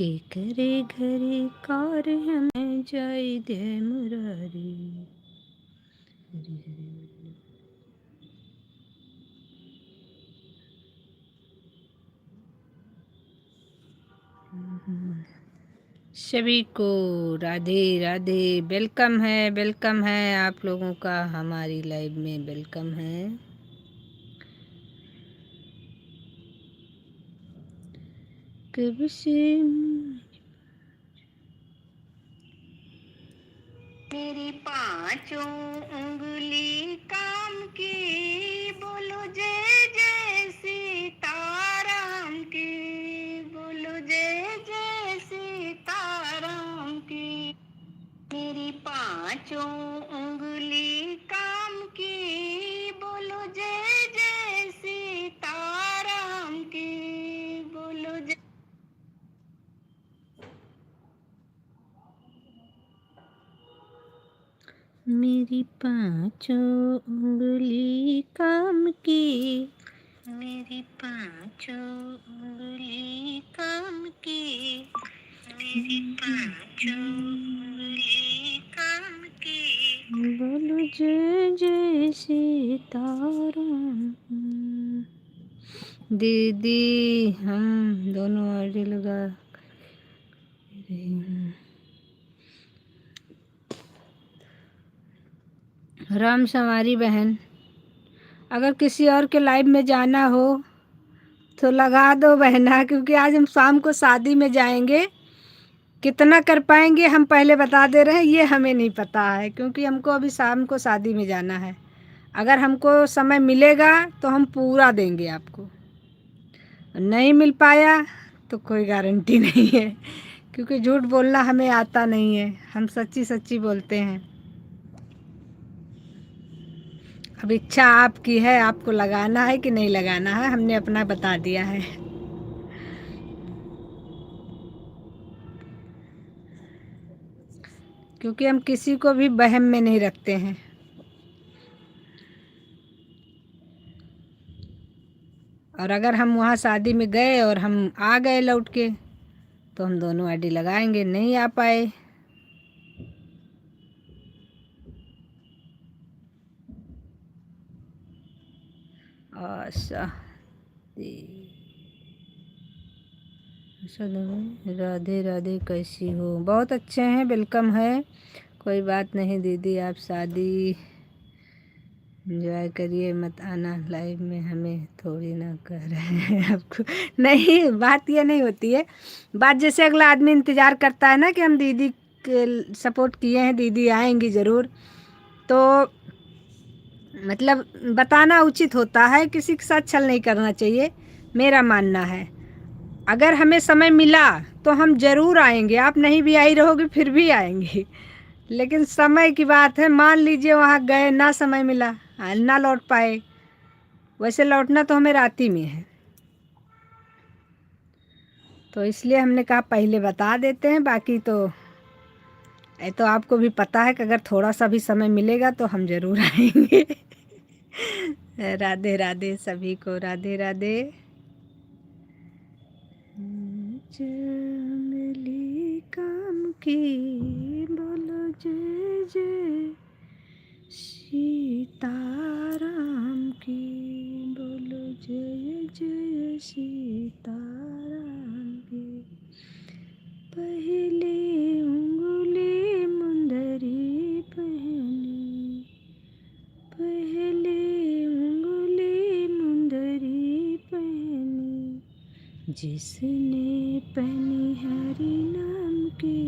के करे घरे कार हमें जाय दे मुरारी। हरे हरे सभी को राधे राधे। वेलकम है आप लोगों का हमारी लाइव में वेलकम है। कब से मेरी पांचों उंगली काम की, बोलो जय जय सीताराम की, बोलो जय जय सीताराम की। मेरी पांचों उंगली काम की, बोलो जय जय सीताराम की, बोलो जय। मेरी पांचों उंगली काम की, मेरी पांचों उंगली काम की, मेरी पांचों उंगली काम की, बोलो जय जय सीताराम। दीदी हम दोनों आईडी लगा रही हूँ। राम संवारी बहन, अगर किसी और के लाइव में जाना हो तो लगा दो बहना, क्योंकि आज हम शाम को शादी में जाएंगे। कितना कर पाएंगे हम पहले बता दे रहे हैं, ये हमें नहीं पता है, क्योंकि हमको अभी शाम को शादी में जाना है। अगर हमको समय मिलेगा तो हम पूरा देंगे आपको, नहीं मिल पाया तो कोई गारंटी नहीं है, क्योंकि झूठ बोलना हमें आता नहीं है, हम सच्ची सच्ची बोलते हैं। अब इच्छा आपकी है, आपको लगाना है कि नहीं लगाना है, हमने अपना बता दिया है। क्योंकि हम किसी को भी वहम में नहीं रखते हैं। और अगर हम वहाँ शादी में गए और हम आ गए लौट के, तो हम दोनों आईडी लगाएंगे। नहीं आ पाए आशा राधे राधे, कैसी हो? बहुत अच्छे हैं, वेलकम है। कोई बात नहीं दीदी, आप शादी एंजॉय करिए, मत आना लाइव में, हमें थोड़ी ना कह रहे हैं आपको। नहीं, बात ये नहीं होती है। बात जैसे अगला आदमी इंतज़ार करता है ना कि हम दीदी के सपोर्ट किए हैं, दीदी आएंगी ज़रूर, तो मतलब बताना उचित होता है। किसी के साथ छल नहीं करना चाहिए, मेरा मानना है। अगर हमें समय मिला तो हम ज़रूर आएंगे, आप नहीं भी आई रहोगे फिर भी आएंगे। लेकिन समय की बात है, मान लीजिए वहाँ गए, ना समय मिला, ना लौट पाए, वैसे लौटना तो हमें रात ही में है, तो इसलिए हमने कहा पहले बता देते हैं। बाकी तो ये तो आपको भी पता है कि अगर थोड़ा सा भी समय मिलेगा तो हम ज़रूर आएंगे। राधे राधे सभी को, राधे राधे। चमेली काम की, बोलो जय जय सीताराम की, बोलो जय जय सीताराम की। पहले उंगली मुंदरी पहनी, पहले उंगली मुंदरी पहनी, जिसने पहनी हरि नाम की,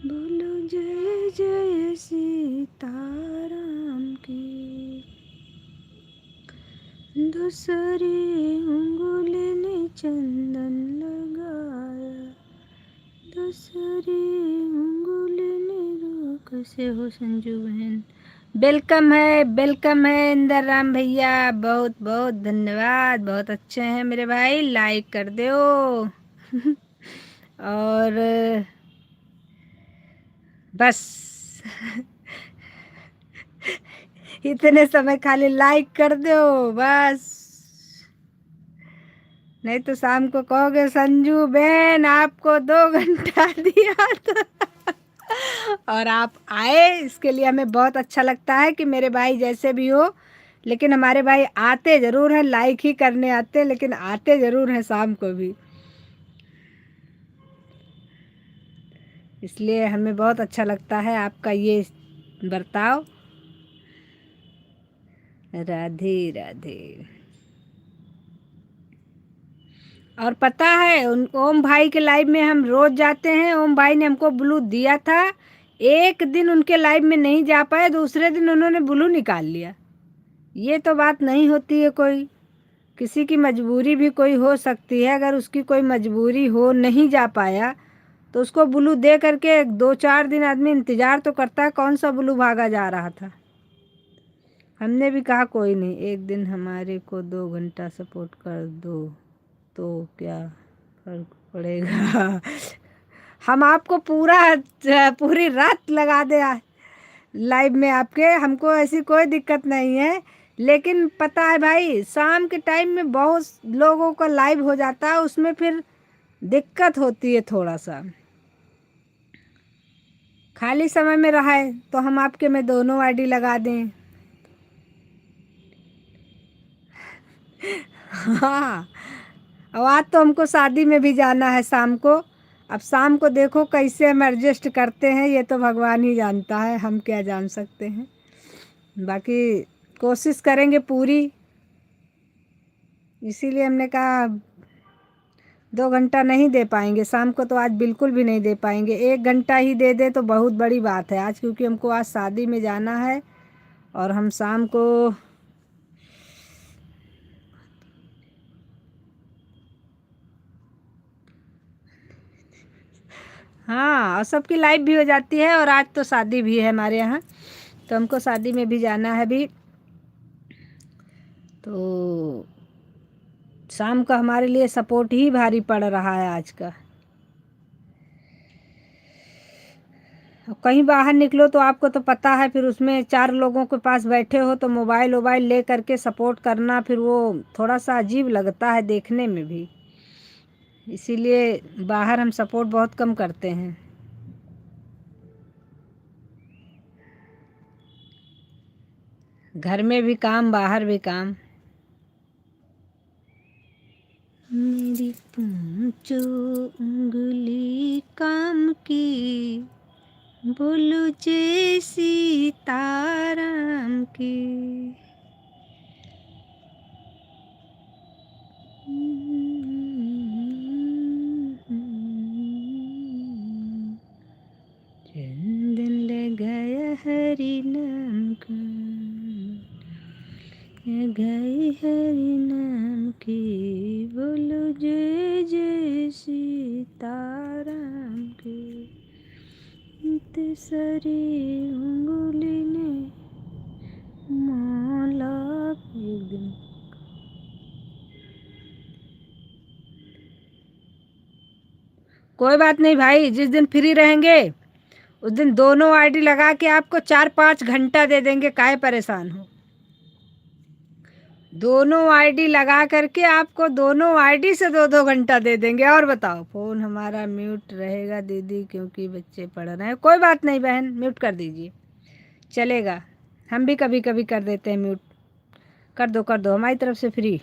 बोलो जय जय सीताराम की। दूसरी उंगली ने चंदन लगाया, दूसरी उंगली ने कैसे हो संजू बहन? वेलकम है इंदर राम भैया, बहुत बहुत धन्यवाद, बहुत अच्छे हैं मेरे भाई, लाइक कर दो। और बस इतने समय खाली लाइक कर दो बस। नहीं तो शाम को कहोगे संजू बहन आपको 2 घंटा दिया था। और आप आए, इसके लिए हमें बहुत अच्छा लगता है कि मेरे भाई जैसे भी हो, लेकिन हमारे भाई आते ज़रूर हैं, लाइक ही करने आते हैं, लेकिन आते ज़रूर हैं शाम को भी। इसलिए हमें बहुत अच्छा लगता है आपका ये बर्ताव। राधे राधे। और पता है उन ओम भाई के लाइव में हम रोज़ जाते हैं। ओम भाई ने हमको ब्लू दिया था, एक दिन उनके लाइव में नहीं जा पाए, दूसरे दिन उन्होंने ब्लू निकाल लिया। ये तो बात नहीं होती है। कोई किसी की मजबूरी भी कोई हो सकती है। अगर उसकी कोई मजबूरी हो, नहीं जा पाया, तो उसको ब्लू दे करके 2-4 दिन आदमी इंतज़ार तो करता है कौन सा ब्लू भागा जा रहा था। हमने भी कहा कोई नहीं, एक दिन हमारे को 2 घंटा सपोर्ट कर दो तो क्या फर्क पड़ेगा। हम आपको पूरी रात लगा दे लाइव में आपके, हमको ऐसी कोई दिक्कत नहीं है। लेकिन पता है भाई, शाम के टाइम में बहुत लोगों का लाइव हो जाता है, उसमें फिर दिक्कत होती है थोड़ा सा। खाली समय में रहा है तो हम आपके में दोनों आईडी लगा दें। हाँ, और आज तो हमको शादी में भी जाना है शाम को। अब शाम को देखो कैसे हम एडजस्ट करते हैं, ये तो भगवान ही जानता है, हम क्या जान सकते हैं। बाकी कोशिश करेंगे पूरी। इसीलिए हमने कहा 2 घंटा नहीं दे पाएंगे शाम को, तो आज बिल्कुल भी नहीं दे पाएंगे। 1 घंटा ही दे दे तो बहुत बड़ी बात है आज, क्योंकि हमको आज शादी में जाना है और हम शाम को हाँ, और सबकी लाइव भी हो जाती है। और आज तो शादी भी है हमारे यहाँ, तो हमको शादी में भी जाना है भी। तो शाम का हमारे लिए सपोर्ट ही भारी पड़ रहा है आज का। कहीं बाहर निकलो तो आपको तो पता है, फिर उसमें 4 लोगों के पास बैठे हो तो मोबाइल वोबाइल ले करके सपोर्ट करना, फिर वो थोड़ा सा अजीब लगता है देखने में भी। इसीलिए बाहर हम सपोर्ट बहुत कम करते हैं। घर में भी काम, बाहर भी काम। मेरी पांचों उंगली काम की, बोलो जय सीताराम की। चंदन लगाया हरि नाम का, लगाई हरि नाम की, बोलो जय जय सीताराम की। तेसरी उंगली ने माला एक दिन। कोई बात नहीं भाई, जिस दिन फ्री रहेंगे उस दिन दोनों आईडी लगा के आपको 4-5 घंटा दे देंगे, काहे परेशान हो। दोनों आईडी लगा करके आपको दोनों आईडी से 2-2 घंटा दे देंगे। और बताओ, फ़ोन हमारा म्यूट रहेगा दीदी क्योंकि बच्चे पढ़ रहे हैं। कोई बात नहीं बहन, म्यूट कर दीजिए, चलेगा। हम भी कभी कभी कर देते हैं म्यूट। कर दो हमारी तरफ से फ्री।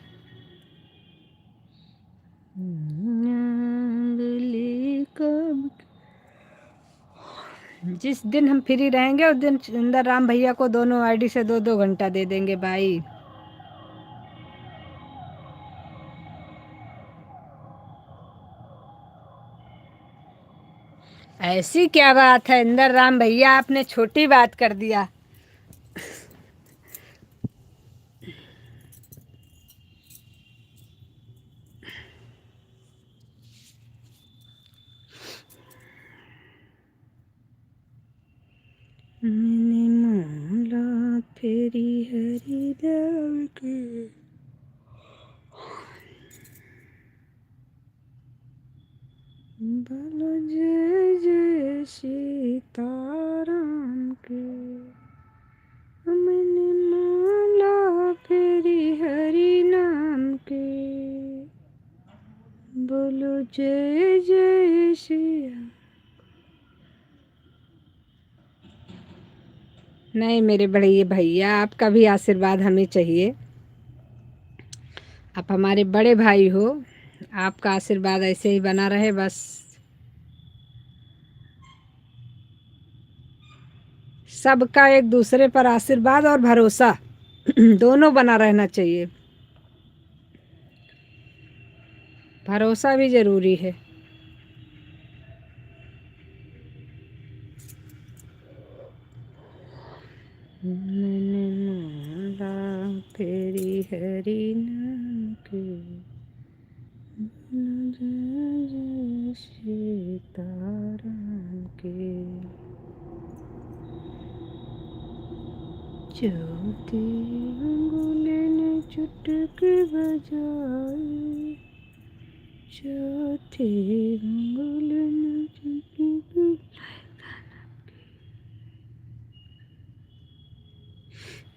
जिस दिन हम फ्री रहेंगे उस दिन सुंदर राम भैया को दोनों आईडी से 2-2 घंटा दे देंगे भाई। ऐसी क्या बात है इंदर राम भैया, आपने छोटी बात कर दिया। मैंने माला फेरी हरि देव की, बोलो जय जय सीताराम की। मैंने माला फेरी हरि नाम की, जय जय श्री राम। नहीं मेरे बड़े भैया, आपका भी आशीर्वाद हमें चाहिए। आप हमारे बड़े भाई हो, आपका आशीर्वाद ऐसे ही बना रहे बस। सबका एक दूसरे पर आशीर्वाद और भरोसा दोनों बना रहना चाहिए। भरोसा भी जरूरी है। मैंने माला फेरी हरि नाम की, जय जय सीताराम के। चौथी अंगुली ने चुटकी बजाई, चौथी अंगुली ने चुटकी।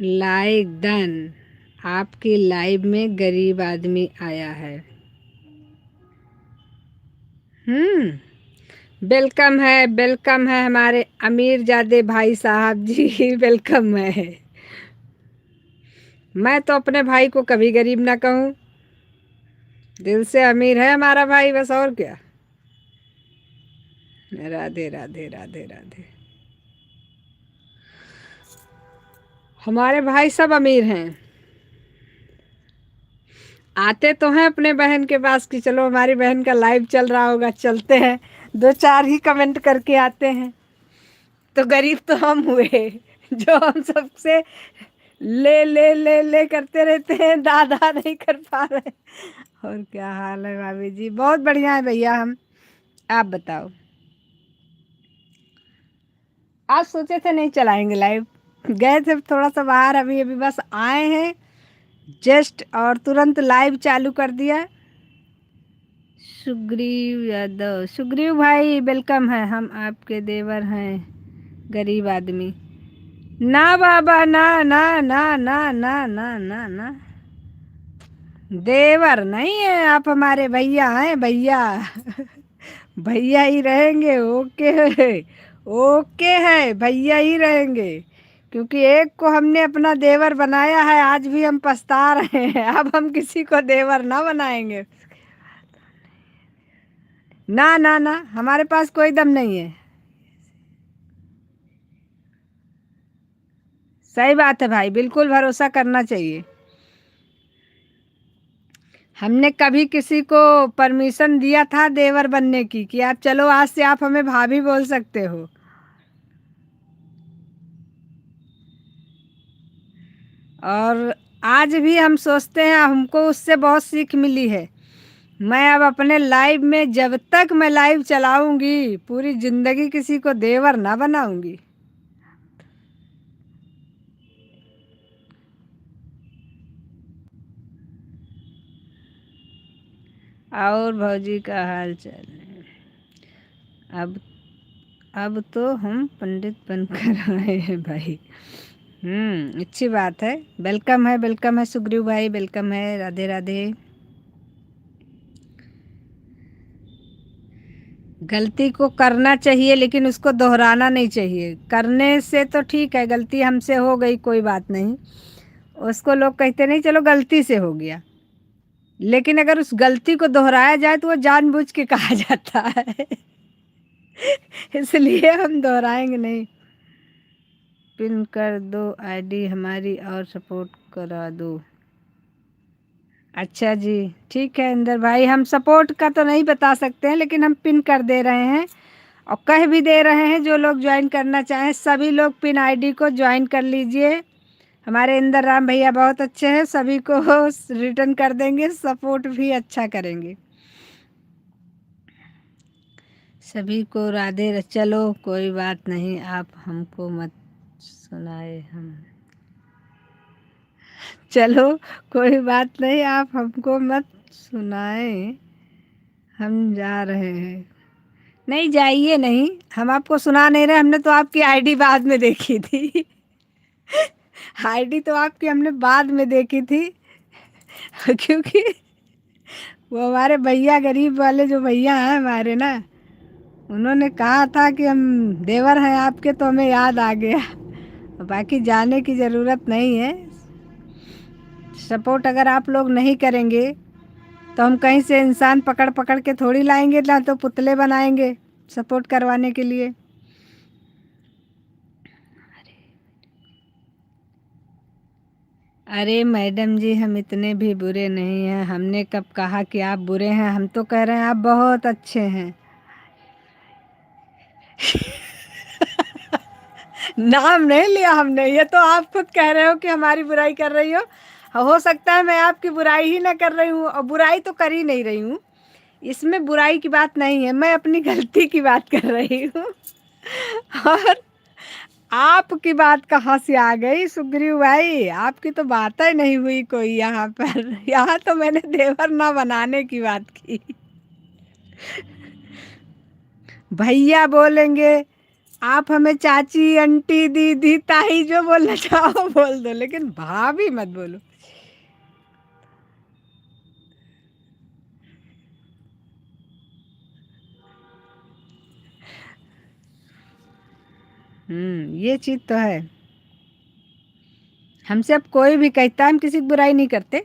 Like done. आपकी लाइव में गरीब आदमी आया है। वेलकम है हमारे अमीर जादे भाई साहब जी, वेलकम है। मैं तो अपने भाई को कभी गरीब ना कहूँ, दिल से अमीर है हमारा भाई, बस और क्या। राधे राधे राधे राधे। हमारे भाई सब अमीर हैं। आते तो हैं अपने बहन के पास कि चलो हमारी बहन का लाइव चल रहा होगा, चलते हैं, 2-4 ही कमेंट करके आते हैं। तो गरीब तो हम हुए जो हम सबसे ले ले ले ले करते रहते हैं, दादा नहीं कर पा रहे। और क्या हाल है भाभी जी? बहुत बढ़िया है भैया हम। आप बताओ। आज सोचे थे नहीं चलाएंगे लाइव, गए थे थोड़ा सा बाहर, अभी अभी बस आए हैं जस्ट और तुरंत लाइव चालू कर दिया। सुग्रीव यादव, सुग्रीव भाई वेलकम है। हम आपके देवर हैं, गरीब आदमी। ना बाबा, ना ना ना ना ना ना ना ना, देवर नहीं है आप, हमारे भैया हैं भैया। भैया ही रहेंगे। ओके है, ओके है, भैया ही रहेंगे। क्योंकि एक को हमने अपना देवर बनाया है, आज भी हम पछता रहे हैं। अब हम किसी को देवर ना बनाएंगे। ना ना ना, हमारे पास कोई दम नहीं है। सही बात है भाई, बिल्कुल भरोसा करना चाहिए। हमने कभी किसी को परमिशन दिया था देवर बनने की कि आप चलो आज से आप हमें भाभी बोल सकते हो। और आज भी हम सोचते हैं, हमको उससे बहुत सीख मिली है। मैं अब अपने लाइव में जब तक मैं लाइव चलाऊंगी पूरी जिंदगी किसी को देवर ना बनाऊंगी। और भौजी का हाल चाल है? अब तो हम पंडित बनकर आए हैं भाई। अच्छी बात है। वेलकम है सुग्रीव भाई, वेलकम है। राधे राधे। गलती को करना चाहिए लेकिन उसको दोहराना नहीं चाहिए। करने से तो ठीक है, गलती हमसे हो गई कोई बात नहीं, उसको लोग कहते नहीं चलो गलती से हो गया। लेकिन अगर उस गलती को दोहराया जाए तो वो जानबूझ के कहा जाता है। इसलिए हम दोहराएंगे नहीं। पिन कर दो आईडी हमारी और सपोर्ट करा दो। अच्छा जी, ठीक है इंदर भाई, हम सपोर्ट का तो नहीं बता सकते हैं लेकिन हम पिन कर दे रहे हैं और कह भी दे रहे हैं जो लोग ज्वाइन करना चाहें सभी लोग पिन आईडी को ज्वाइन कर लीजिए। हमारे इंदर राम भैया बहुत अच्छे हैं, सभी को रिटर्न कर देंगे, सपोर्ट भी अच्छा करेंगे। सभी को राधे। चलो कोई बात नहीं, आप हमको मत सुनाए। हम चलो कोई बात नहीं, आप हमको मत सुनाए, हम जा रहे हैं। नहीं जाइए नहीं, हम आपको सुना नहीं रहे, हमने तो आपकी आईडी बाद में देखी थी। आईडी तो आपकी हमने बाद में देखी थी। क्योंकि वो हमारे भैया, गरीब वाले जो भैया हैं हमारे ना, उन्होंने कहा था कि हम देवर हैं आपके, तो हमें याद आ गया। बाकी जाने की ज़रूरत नहीं है। सपोर्ट अगर आप लोग नहीं करेंगे तो हम कहीं से इंसान पकड़ पकड़ के थोड़ी लाएंगे, ना तो पुतले बनाएंगे सपोर्ट करवाने के लिए। अरे मैडम जी, हम इतने भी बुरे नहीं हैं। हमने कब कहा कि आप बुरे हैं? हम तो कह रहे हैं आप बहुत अच्छे हैं। नाम नहीं लिया हमने, ये तो आप खुद कह रहे हो कि हमारी बुराई कर रही हो सकता है मैं आपकी बुराई ही ना कर रही हूँ, और बुराई तो कर ही नहीं रही हूँ। इसमें बुराई की बात नहीं है, मैं अपनी गलती की बात कर रही हूँ। और आपकी बात कहाँ से आ गई सुग्रीव भाई? आपकी तो बात ही नहीं हुई कोई यहाँ पर। यहाँ तो मैंने देवर ना बनाने की बात की। भैया बोलेंगे, आप हमें चाची, आंटी, दीदी, ताई जो बोलना चाहो बोल दो, लेकिन भाभी मत बोलो। ये चीज़ तो है। हमसे अब कोई भी कहता है, हम किसी की बुराई नहीं करते।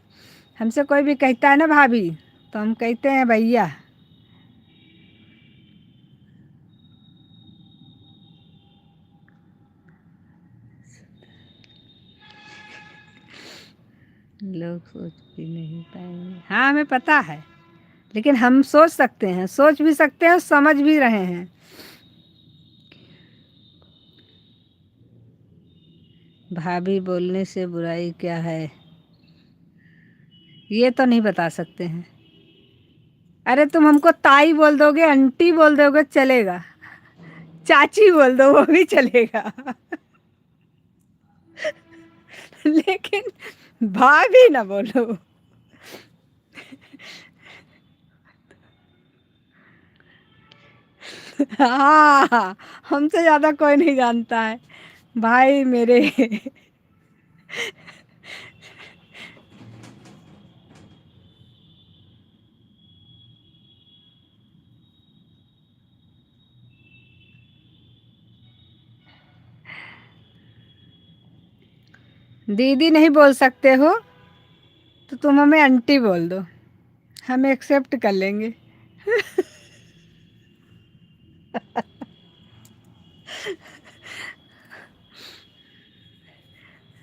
हमसे कोई भी कहता है ना भाभी, तो हम कहते हैं भैया। लोग सोच भी नहीं पाएंगे। हाँ, हमें पता है, लेकिन हम सोच सकते हैं, सोच भी सकते हैं, समझ भी रहे हैं। भाभी बोलने से बुराई क्या है, ये तो नहीं बता सकते हैं। अरे तुम हमको ताई बोल दोगे, आंटी बोल दोगे, चलेगा। चाची बोल दो, वो भी चलेगा। लेकिन भाभी ना बोलो। हाँ, हमसे ज्यादा कोई नहीं जानता है भाई मेरे। दीदी नहीं बोल सकते हो तो तुम हमें आंटी बोल दो, हम एक्सेप्ट कर लेंगे।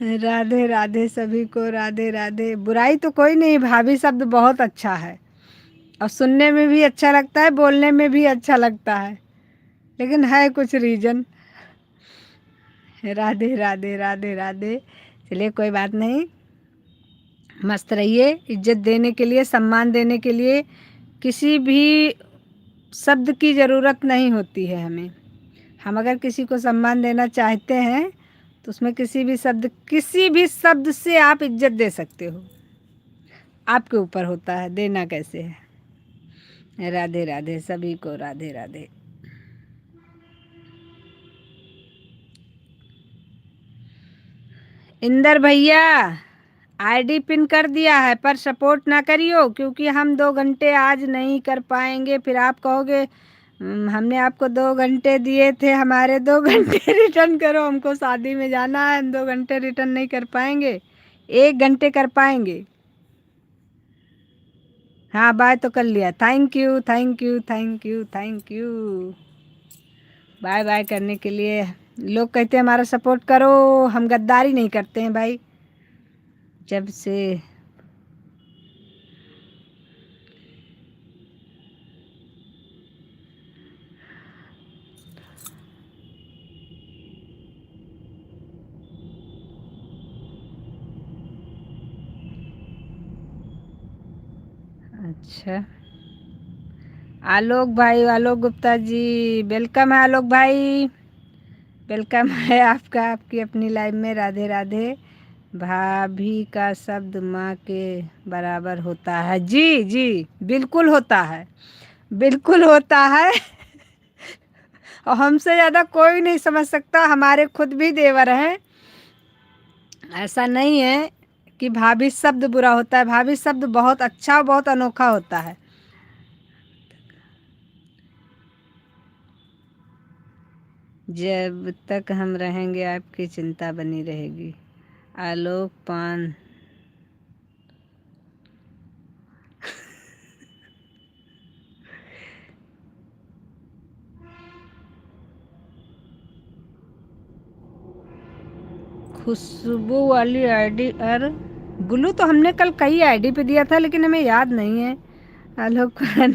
राधे राधे सभी को, राधे राधे। बुराई तो कोई नहीं, भाभी शब्द बहुत अच्छा है, और सुनने में भी अच्छा लगता है, बोलने में भी अच्छा लगता है, लेकिन है कुछ रीजन। राधे राधे राधे राधे। चलिए कोई बात नहीं, मस्त रहिए। इज्जत देने के लिए, सम्मान देने के लिए किसी भी शब्द की ज़रूरत नहीं होती है हमें। हम अगर किसी को सम्मान देना चाहते हैं तो उसमें किसी भी शब्द से आप इज्जत दे सकते हो। आपके ऊपर होता है देना कैसे है। राधे राधे सभी को, राधे राधे। इंदर भैया, आईडी पिन कर दिया है, पर सपोर्ट ना करियो, क्योंकि हम 2 घंटे आज नहीं कर पाएंगे। फिर आप कहोगे हमने आपको 2 घंटे दिए थे, हमारे 2 घंटे रिटर्न करो। हमको शादी में जाना है, हम 2 घंटे रिटर्न नहीं कर पाएंगे, 1 घंटे कर पाएंगे। हाँ, बाय तो कर लिया। Thank you thank you thank you thank you. Bye bye करने के लिए। लोग कहते हैं हमारा सपोर्ट करो, हम गद्दारी नहीं करते हैं भाई। जब से अच्छा, आलोक भाई, आलोक गुप्ता जी, वेलकम है आलोक भाई, वेलकम है आपका आपकी अपनी लाइफ में। राधे राधे। भाभी का शब्द माँ के बराबर होता है। जी जी, बिल्कुल होता है, बिल्कुल होता है। और हमसे ज़्यादा कोई नहीं समझ सकता, हमारे खुद भी देवर हैं। ऐसा नहीं है कि भाभी शब्द बुरा होता है, भाभी शब्द बहुत अच्छा, बहुत अनोखा होता है। जब तक हम रहेंगे आपकी चिंता बनी रहेगी। आलोक पान। खुशबू वाली आईडी। और ब्लू तो हमने कल कई आईडी पे दिया था लेकिन हमें याद नहीं है। आलोक पान।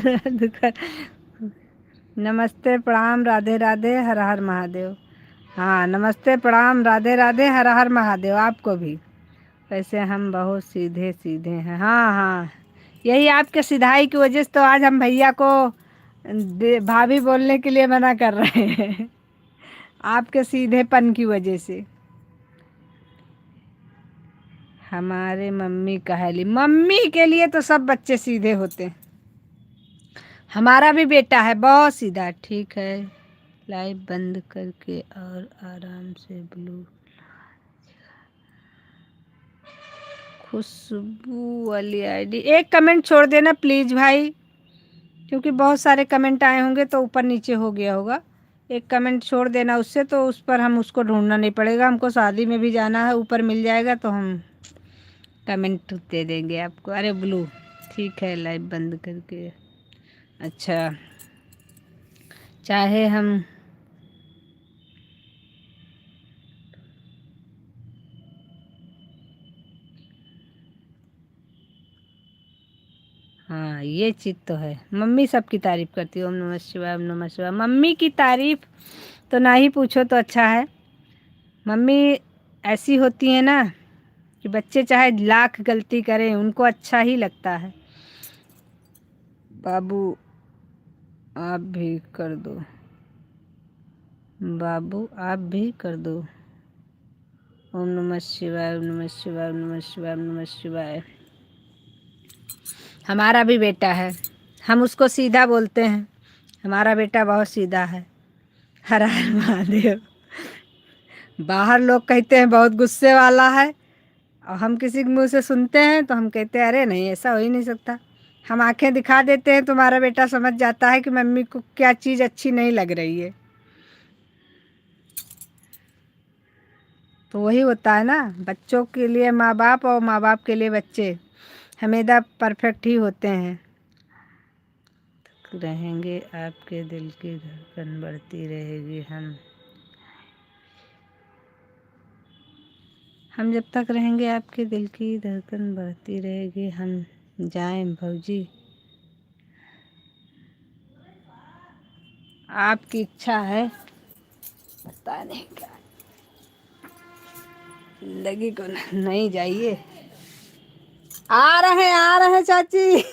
नमस्ते प्रणाम राधे राधे हर हर महादेव। हाँ नमस्ते प्रणाम राधे राधे हर हर महादेव आपको भी। वैसे हम बहुत सीधे सीधे हैं। हाँ हाँ, यही आपके सिधाई की वजह से तो आज हम भैया को भाभी बोलने के लिए मना कर रहे हैं। आपके सीधेपन की वजह से। हमारे मम्मी कहेली, मम्मी के लिए तो सब बच्चे सीधे होते हैं। हमारा भी बेटा है बहुत सीधा। ठीक है, लाइव बंद करके और आराम से ब्लू। खुशबू वाली आईडी एक कमेंट छोड़ देना प्लीज़ भाई, क्योंकि बहुत सारे कमेंट आए होंगे तो ऊपर नीचे हो गया होगा। एक कमेंट छोड़ देना उससे, तो उस पर हम उसको ढूंढना नहीं पड़ेगा। हमको शादी में भी जाना है, ऊपर मिल जाएगा तो हम कमेंट दे देंगे आपको। अरे ब्लू ठीक है, लाइव बंद करके। अच्छा, चाहे हम हाँ ये चीज़ तो है, मम्मी सबकी तारीफ़ करती है। ओम नमः शिवाय ओम नमः शिवाय। मम्मी की तारीफ़ तो ना ही पूछो तो अच्छा है। मम्मी ऐसी होती है ना कि बच्चे चाहे लाख गलती करें उनको अच्छा ही लगता है। बाबू आप भी कर दो, बाबू आप भी कर दो। ओम नमः शिवाय ओम नमः शिवाय ओम नमः शिवाय ओम नमः शिवाय। हमारा भी बेटा है, हम उसको सीधा बोलते हैं। हमारा बेटा बहुत सीधा है। हर हर महादेव। बाहर लोग कहते हैं बहुत गुस्से वाला है, और हम किसी के मुंह से सुनते हैं तो हम कहते हैं अरे नहीं ऐसा हो ही नहीं सकता। हम आंखें दिखा देते हैं, तुम्हारा बेटा समझ जाता है कि मम्मी को क्या चीज़ अच्छी नहीं लग रही है। तो वही होता है ना, बच्चों के लिए माँ बाप और माँ बाप के लिए बच्चे हमेशा परफेक्ट ही होते हैं। रहेंगे आपके दिल की धड़कन बढ़ती रहेगी। हम जब तक रहेंगे आपके दिल की धड़कन बढ़ती रहेगी। हम जाएं भौजी, आपकी इच्छा है, पता नहीं क्या जिंदगी को। नहीं जाइए, आ रहे हैं चाची।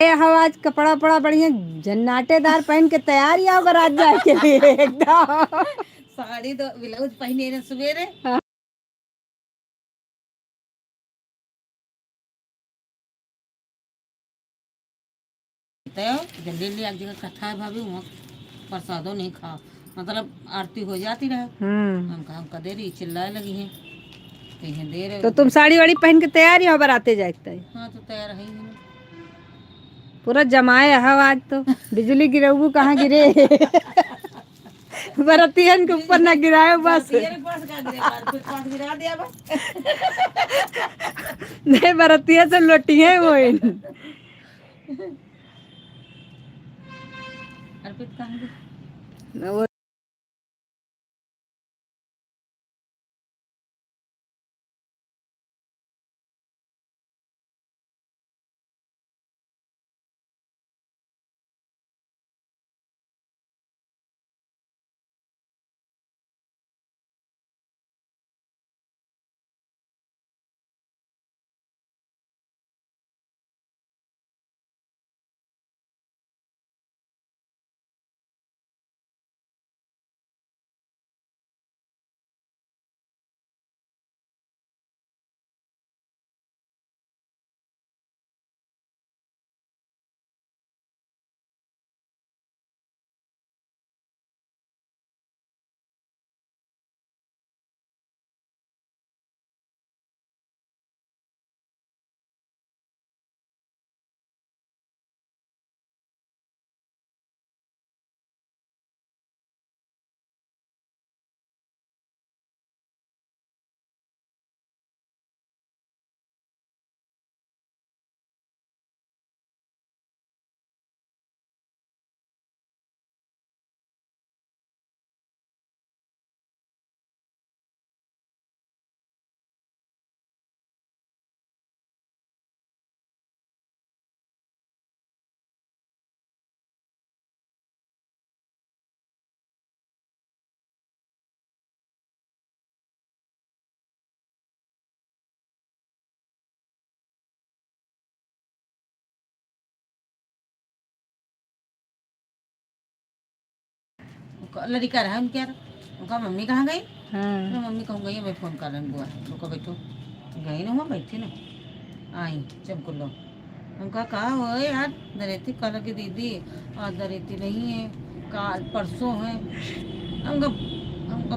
ये आवाज कपड़ा पड़ा बढ़िया जन्नाटेदार पहन के तैयार ही आओ बारात जाए के लिए एकदम। साड़ी तो ब्लाउज पहने ना सवेरे। जल्दी जल्दी एक जगह कथा है भाभी, वहाँ प्रसादों नहीं खा, मतलब आरती हो जाती रहे। हम कहा देरी चिल्लाए लगी है कहीं दे रहे। तो तुम साड़ी वाड़ी पहन के तैयार ही हो बाराते जाते। हाँ तो तैयार है ही। पूरा जमाए हवा आज तो। बिजली गिरऊ कहाँ गिरे। बरतियन के ऊपर ना गिराए बस। नहीं बरतिया से लोटिए वो अर्पित कहाँ गई? वो लड़का रहा उनके यार। उनका मम्मी कहाँ गई? हाँ मम्मी कहूँ गई मैं फ़ोन कर रही बुआ रुको बैठो। गई ना वहाँ बैठी ना आई जब को लो उनका कहा हो यार दरेती कल की दीदी और दरेती नहीं है काल परसों है। हमका हमका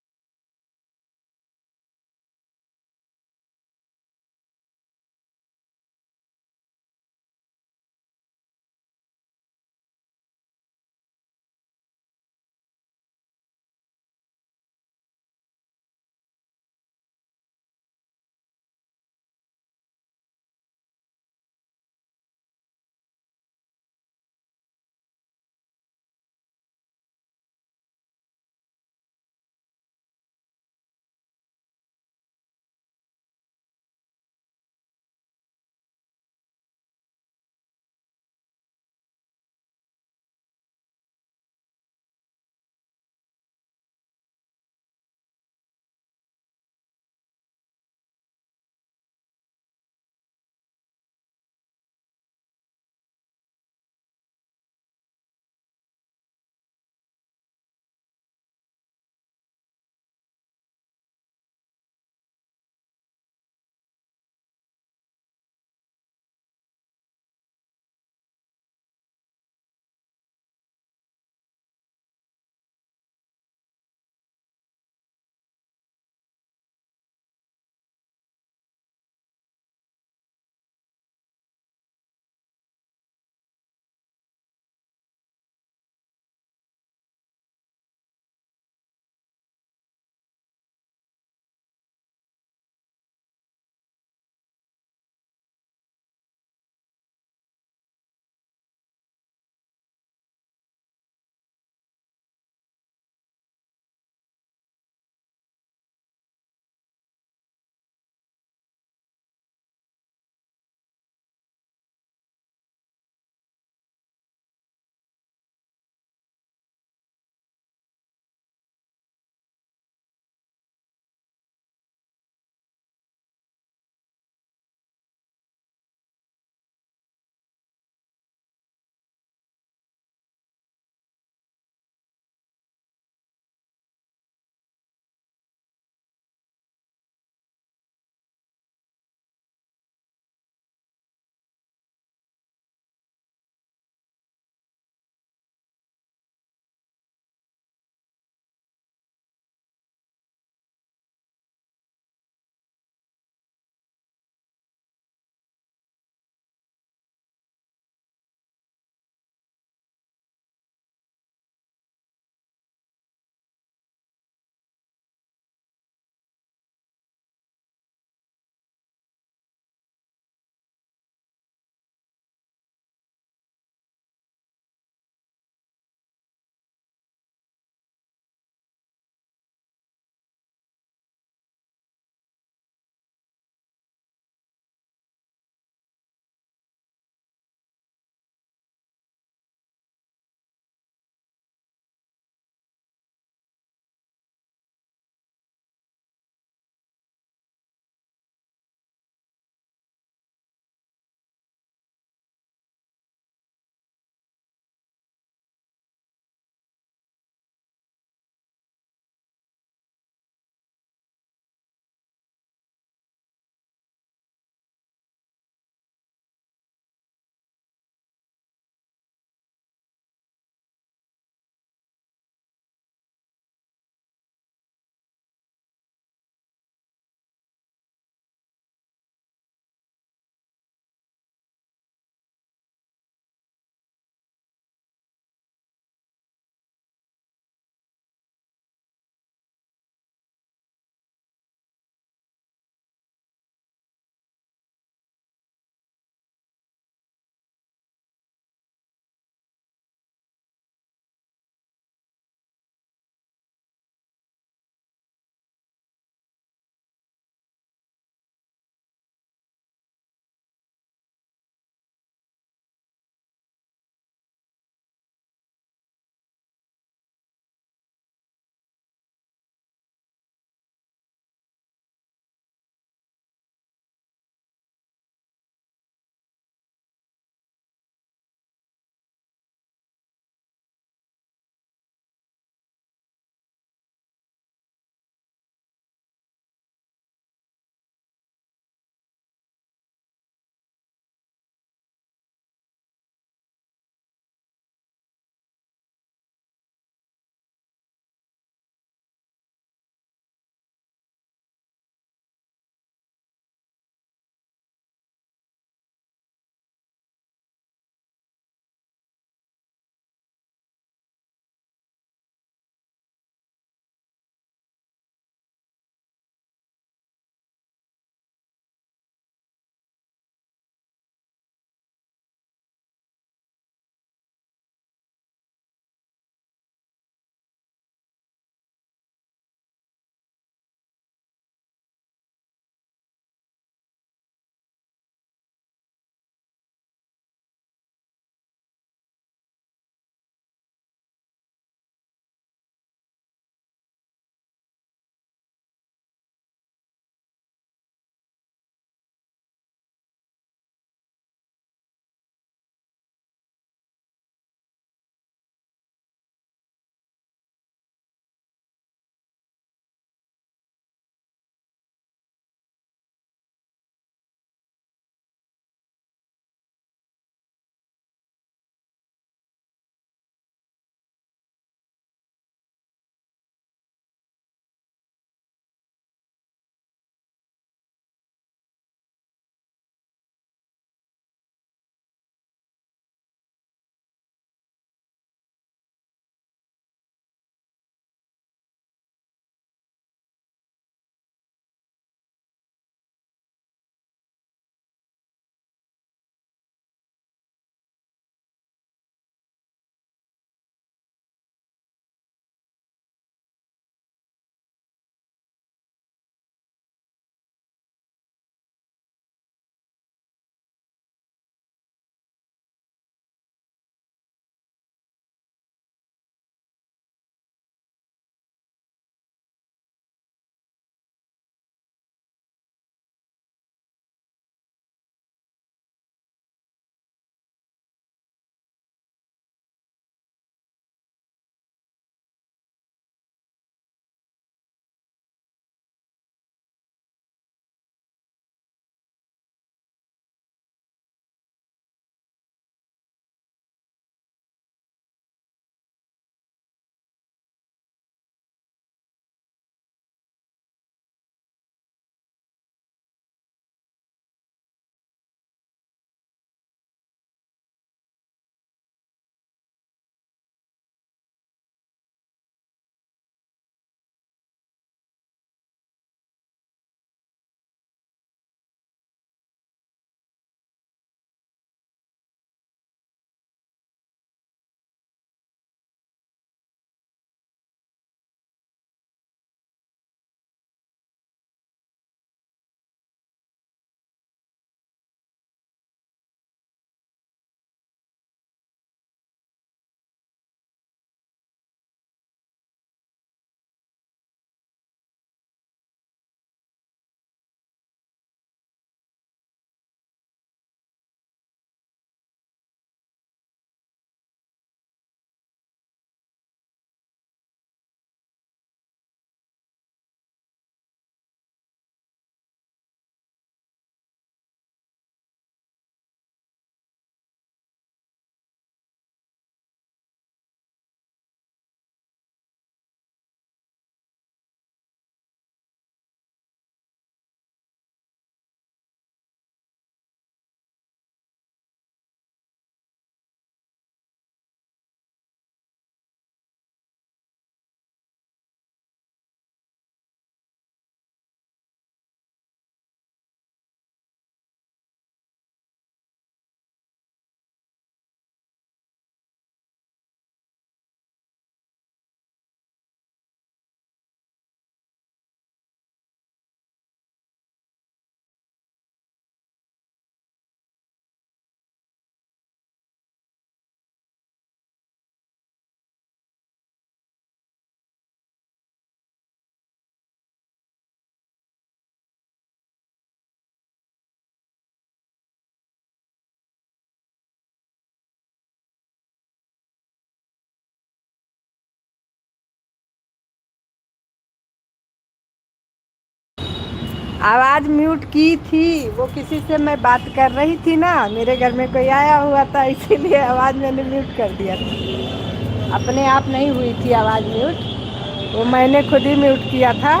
आवाज़ म्यूट की थी, वो किसी से मैं बात कर रही थी ना, मेरे घर में कोई आया हुआ था, इसीलिए आवाज़ मैंने म्यूट कर दिया था। अपने आप नहीं हुई थी आवाज़ म्यूट, वो मैंने खुद ही म्यूट किया था।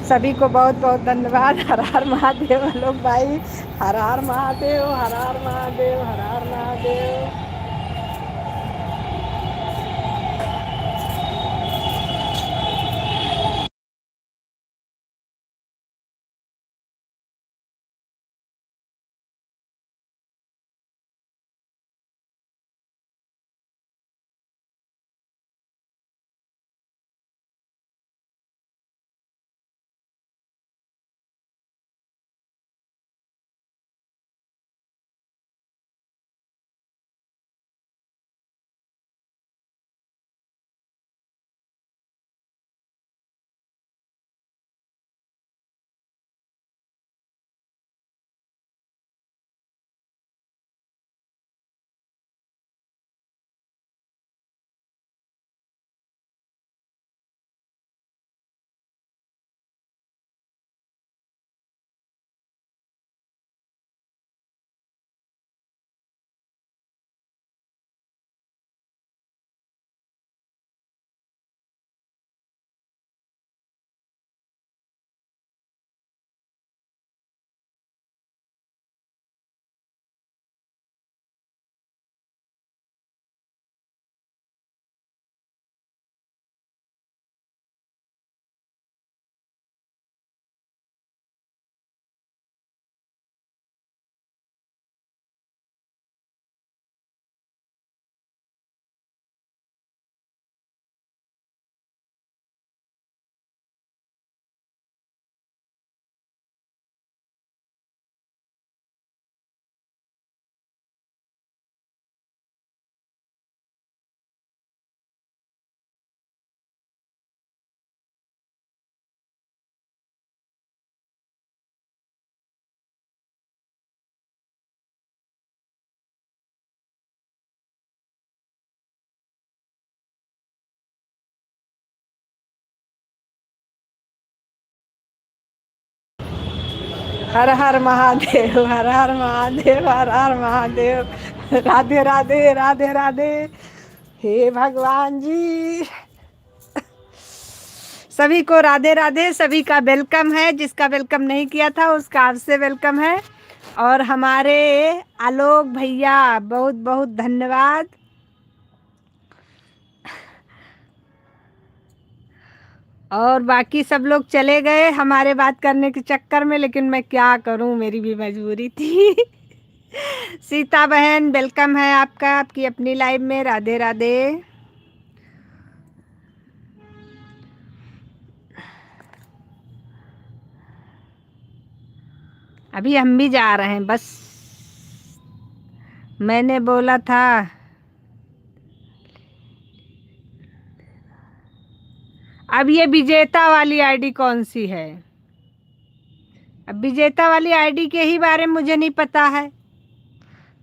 सभी को बहुत बहुत धन्यवाद। हर हर महादेव लोग भाई, हर हर महादेव, हर हर महादेव, हर हर महादेव। हर हर महादेव, हर हर महादेव, हर हर महादेव। राधे राधे, राधे राधे। हे भगवान जी, सभी को राधे राधे। सभी का वेलकम है, जिसका वेलकम नहीं किया था उसका आपसे वेलकम है। और हमारे आलोक भैया बहुत बहुत धन्यवाद। और बाकी सब लोग चले गए हमारे बात करने के चक्कर में, लेकिन मैं क्या करूं, मेरी भी मजबूरी थी। सीता बहन वेलकम है आपका, आपकी अपनी लाइव में। राधे राधे। अभी हम भी जा रहे हैं, बस मैंने बोला था। अब ये विजेता वाली आईडी कौन सी है? अब विजेता वाली आईडी के ही बारे में मुझे नहीं पता है,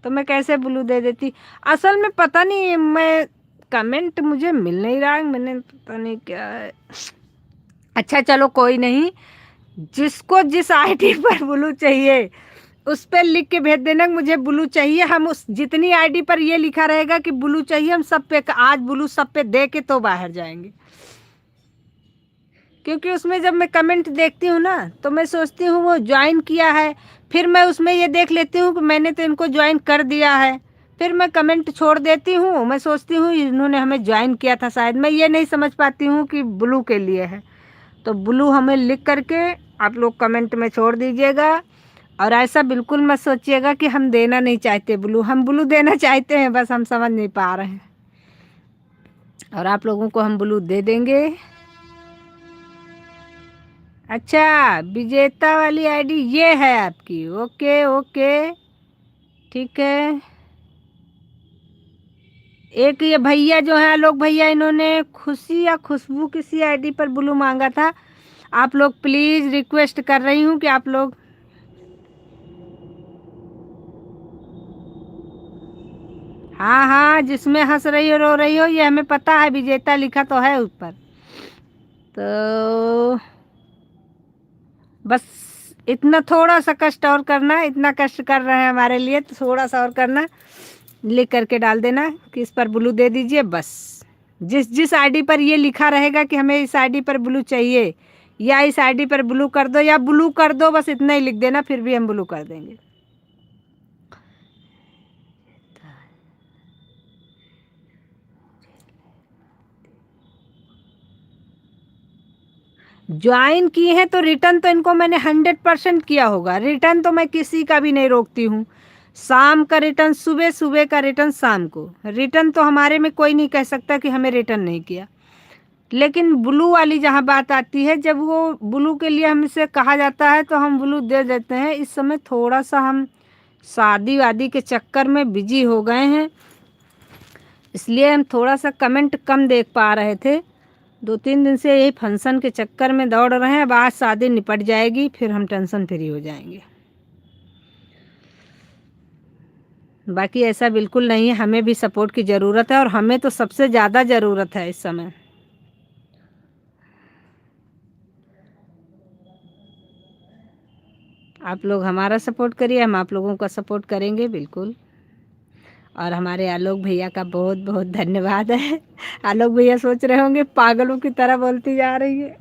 तो मैं कैसे ब्लू दे देती। असल में पता नहीं, मैं कमेंट मुझे मिल नहीं रहा है, मैंने पता नहीं क्या है। अच्छा चलो कोई नहीं, जिसको जिस आईडी पर ब्लू चाहिए उस पर लिख के भेज देना मुझे ब्लू चाहिए। हम उस जितनी आईडी पर ये लिखा रहेगा कि ब्लू चाहिए, हम सब पे आज ब्लू सब पे दे के तो बाहर जाएंगे। क्योंकि उसमें जब मैं कमेंट देखती हूँ ना, तो मैं सोचती हूँ वो ज्वाइन किया है, फिर मैं उसमें ये देख लेती हूँ कि मैंने तो इनको ज्वाइन कर दिया है, फिर मैं कमेंट छोड़ देती हूँ। मैं सोचती हूँ इन्होंने हमें ज्वाइन किया था शायद, मैं ये नहीं समझ पाती हूँ कि ब्लू के लिए है। तो ब्लू हमें लिख करके आप लोग कमेंट में छोड़ दीजिएगा। और ऐसा बिल्कुल मत सोचिएगा कि हम देना नहीं चाहते ब्लू, हम ब्लू देना चाहते हैं, बस हम समझ नहीं पा रहे हैं। और आप लोगों को हम ब्लू दे देंगे। अच्छा, विजेता वाली आईडी ये है आपकी? ओके ओके ठीक है। एक ये भैया जो है आलोक भैया, इन्होंने खुशी या खुशबू किसी आईडी पर ब्लू मांगा था। आप लोग प्लीज़ रिक्वेस्ट कर रही हूँ कि आप लोग, हाँ हाँ, जिसमें हंस रही हो रो रही हो ये हमें पता है, विजेता लिखा तो है ऊपर। तो बस इतना थोड़ा सा कष्ट और करना है, इतना कष्ट कर रहे हैं हमारे लिए तो थोड़ा सा और करना, लिख करके डाल देना कि इस पर ब्लू दे दीजिए। बस जिस जिस आईडी पर ये लिखा रहेगा कि हमें इस आईडी पर ब्लू चाहिए या इस आईडी पर ब्लू कर दो या ब्लू कर दो, बस इतना ही लिख देना, फिर भी हम ब्लू कर देंगे। ज्वाइन किए हैं तो रिटर्न तो इनको मैंने 100% किया होगा। रिटर्न तो मैं किसी का भी नहीं रोकती हूँ। शाम का रिटर्न सुबह, सुबह का रिटर्न शाम को। रिटर्न तो हमारे में कोई नहीं कह सकता कि हमें रिटर्न नहीं किया। लेकिन ब्लू वाली जहाँ बात आती है, जब वो ब्लू के लिए हमसे कहा जाता है तो हम ब्लू दे देते हैं। इस समय थोड़ा सा हम शादी वादी के चक्कर में बिजी हो गए हैं, इसलिए हम थोड़ा सा कमेंट कम देख पा रहे थे। 2-3 दिन से यही फंक्शन के चक्कर में दौड़ रहे हैं। अब आज शादी निपट जाएगी, फिर हम टेंशन फ्री हो जाएंगे। बाकी ऐसा बिल्कुल नहीं है, हमें भी सपोर्ट की ज़रूरत है और हमें तो सबसे ज़्यादा ज़रूरत है इस समय। आप लोग हमारा सपोर्ट करिए, हम आप लोगों का सपोर्ट करेंगे बिल्कुल। और हमारे आलोक भैया का बहुत बहुत धन्यवाद है। आलोक भैया सोच रहे होंगे पागलों की तरह बोलती जा रही है।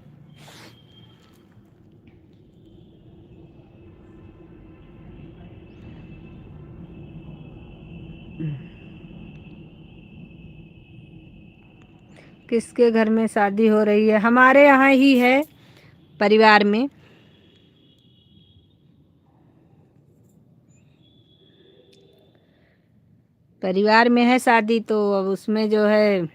किसके घर में शादी हो रही है? हमारे यहाँ ही है, परिवार में। परिवार में है शादी, तो अब उसमें जो है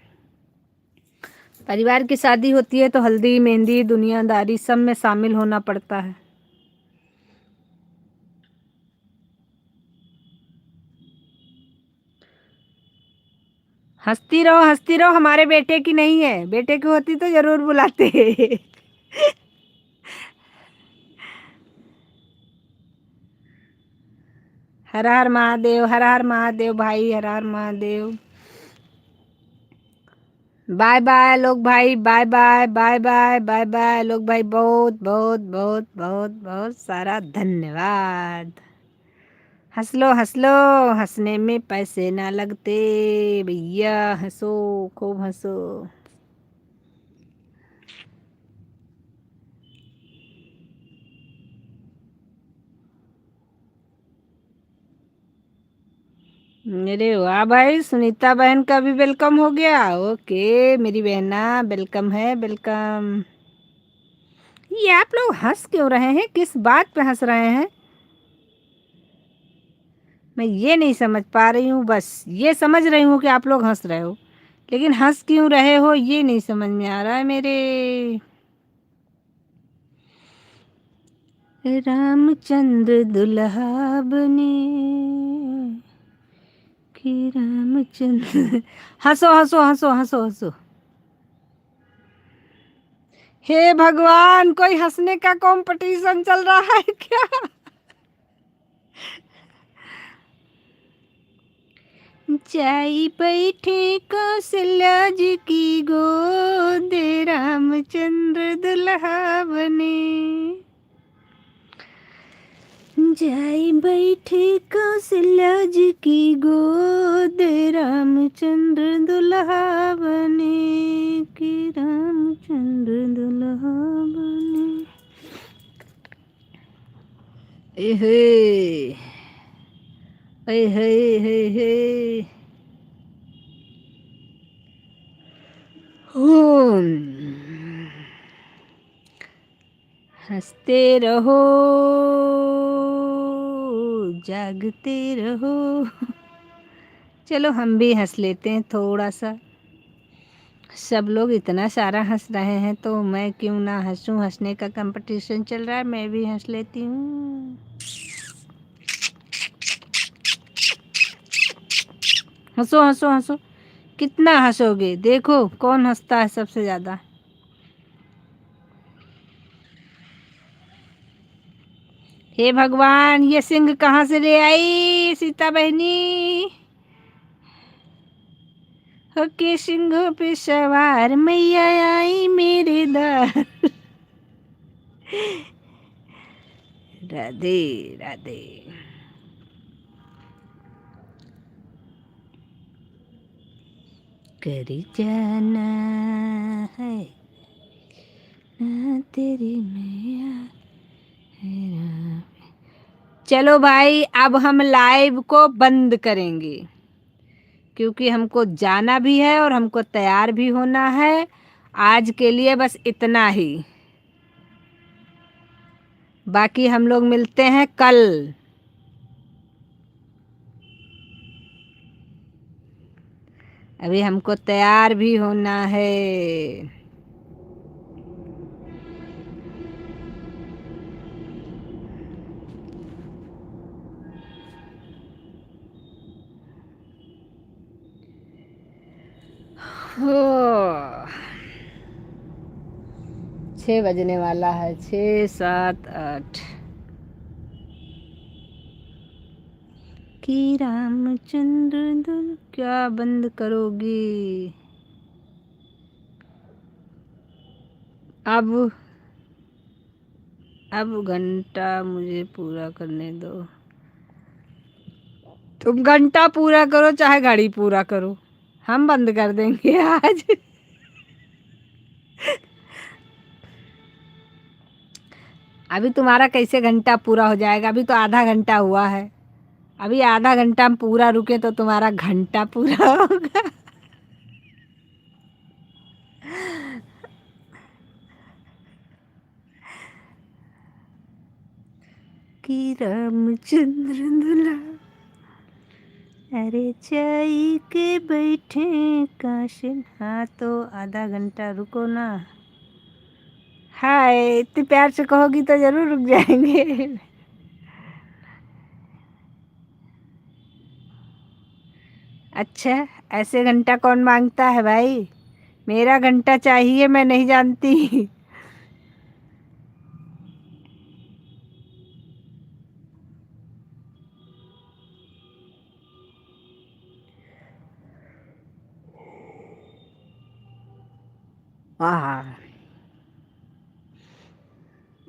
परिवार की शादी होती है तो हल्दी मेहंदी दुनियादारी सब में शामिल होना पड़ता है। हंसती रहो, हमारे बेटे की नहीं है। बेटे की होती तो जरूर बुलाते। हर हर महादेव, हर हर महादेव भाई, हर हर महादेव। बाय बाय लोग भाई, bye bye bye bye bye bye लोग भाई। बहुत बहुत बहुत बहुत बहुत सारा धन्यवाद। हंस लो हंस लो, हंसने में पैसे ना लगते भैया। हंसो, खूब हंसो। अरे वाह भाई, सुनीता बहन का भी वेलकम हो गया। ओके मेरी बहना, वेलकम है, वेलकम। ये आप लोग हंस क्यों रहे हैं? किस बात पे हंस रहे हैं? मैं ये नहीं समझ पा रही हूँ। बस ये समझ रही हूँ कि आप लोग हंस रहे हो, लेकिन हंस क्यों रहे हो ये नहीं समझ में आ रहा है मेरे। रामचंद्र दुल्हा बने कि रामचंद्र। हंसो हंसो हंसो हंसो हंसो। हे भगवान, कोई हंसने का कंपटीशन चल रहा है क्या? जाई बैठे कौशल्या जी की गोद, रामचंद्र दुल्हा बने। जाई बैठे कौशल्या जी की गोद, रामचंद्र दुल्हा बने कि रामचंद्र दुल्हा बने। हे हे हे हे। हंसते रहो, जागते रहो। चलो हम भी हंस लेते हैं थोड़ा सा। सब लोग इतना सारा हंस रहे हैं तो मैं क्यों ना हंसूं? हंसने का कंपटीशन चल रहा है, मैं भी हंस लेती हूँ। हंसो हंसो हंसो। कितना हंसोगे? देखो कौन हंसता है सबसे ज़्यादा। हे भगवान, ये सिंह कहाँ से ले आई सीता बहनी? होके सिंह पे सवार मैया आई मेरे दार। राधे राधे। करी जाना है ना तेरी मैया है। चलो भाई, अब हम लाइव को बंद करेंगे क्योंकि हमको जाना भी है और हमको तैयार भी होना है। आज के लिए बस इतना ही, बाकी हम लोग मिलते हैं कल। अभी हमको तैयार भी होना है। हो 6 बजने वाला है, 6 7 8 कि रामचंद्र दुल क्या बंद करोगी? अब घंटा मुझे पूरा करने दो। तुम घंटा पूरा करो चाहे घड़ी पूरा करो, हम बंद कर देंगे आज। अभी तुम्हारा कैसे घंटा पूरा हो जाएगा? अभी तो आधा घंटा हुआ है। अभी आधा घंटा हम पूरा रुके तो तुम्हारा घंटा पूरा होगा। कि रामचंद्र दुला अरे चाय के बैठे काशिन। हाँ तो आधा घंटा रुको ना। हाय, इतने प्यार से कहोगी तो जरूर रुक जाएंगे। अच्छा, ऐसे घंटा कौन मांगता है भाई? मेरा घंटा चाहिए, मैं नहीं जानती। आहा,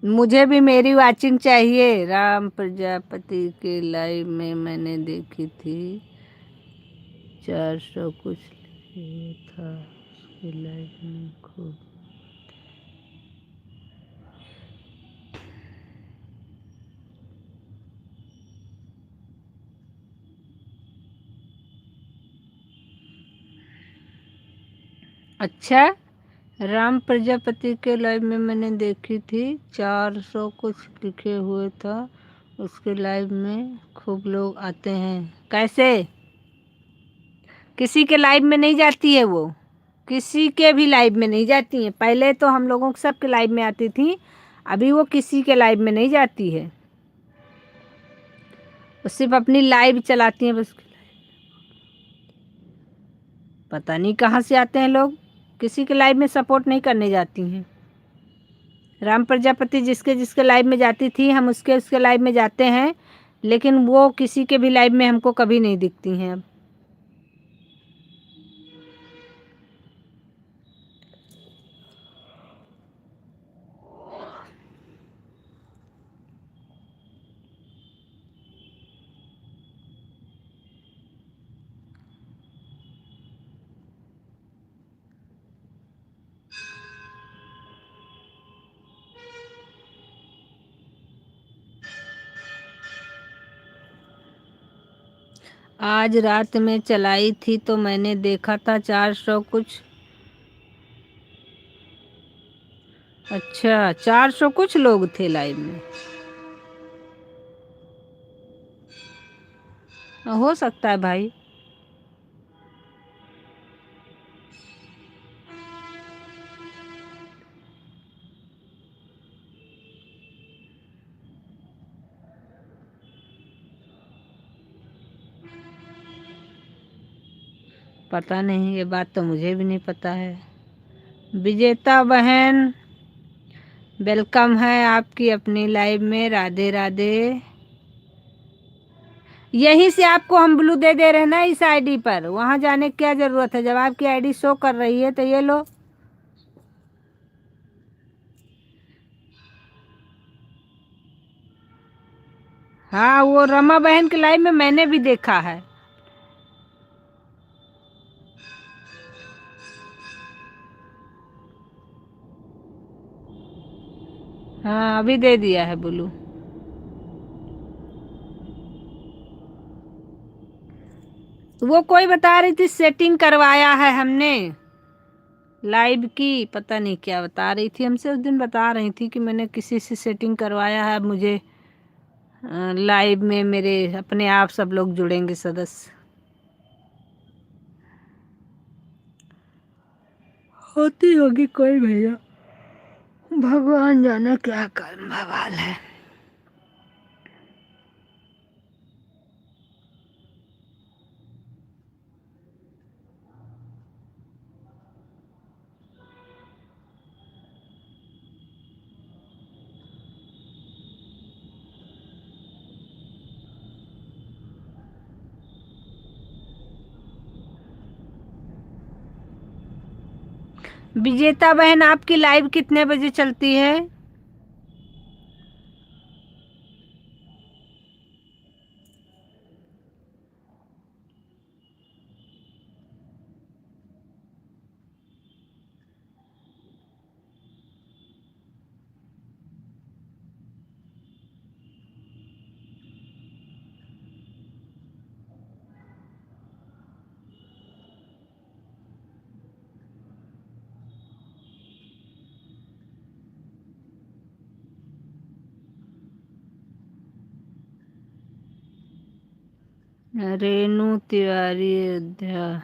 मुझे भी मेरी वाचिंग चाहिए। राम प्रजापति के लाइव में मैंने देखी थी, 400 कुछ था उसके लाइव में खूब। अच्छा, राम प्रजापति के लाइव में मैंने देखी थी, 400 कुछ लिखे हुए था उसके लाइव में, खूब लोग आते हैं। कैसे? किसी के लाइव में नहीं जाती है वो, किसी के भी लाइव में नहीं जाती है। पहले तो हम लोगों के सबके लाइव में आती थी, अभी वो किसी के लाइव में नहीं जाती है। वो सिर्फ अपनी लाइव चलाती हैं बस। पता नहीं कहाँ से आते हैं लोग, किसी के लाइव में सपोर्ट नहीं करने जाती हैं। राम प्रजापति जिसके जिसके लाइव में जाती थी, हम उसके उसके लाइव में जाते हैं, लेकिन वो किसी के भी लाइव में हमको कभी नहीं दिखती हैं अब। आज रात में चलाई थी तो मैंने देखा था 400 कुछ। अच्छा, 400 कुछ लोग थे लाइव में। हो सकता है भाई। पता नहीं, ये बात तो मुझे भी नहीं पता है। विजेता बहन, वेलकम है आपकी अपनी लाइव में। राधे राधे। यहीं से आपको हम ब्लू दे दे रहे हैं ना इस आईडी पर, वहां जाने की क्या जरूरत है? जब आपकी आईडी शो कर रही है तो ये लो। हाँ, वो रमा बहन के लाइव में मैंने भी देखा है। हाँ, अभी दे दिया है बोलू। वो कोई बता रही थी सेटिंग करवाया है हमने लाइव की, पता नहीं क्या बता रही थी हमसे उस दिन, बता रही थी कि मैंने किसी से सेटिंग करवाया है, अब मुझे लाइव में मेरे अपने आप सब लोग जुड़ेंगे सदस्य। होती होगी कोई भैया, भगवान जाने क्या कर्म भवाल है। विजेता बहन, आपकी लाइव कितने बजे चलती है? रेणु तिवारी अयोध्या।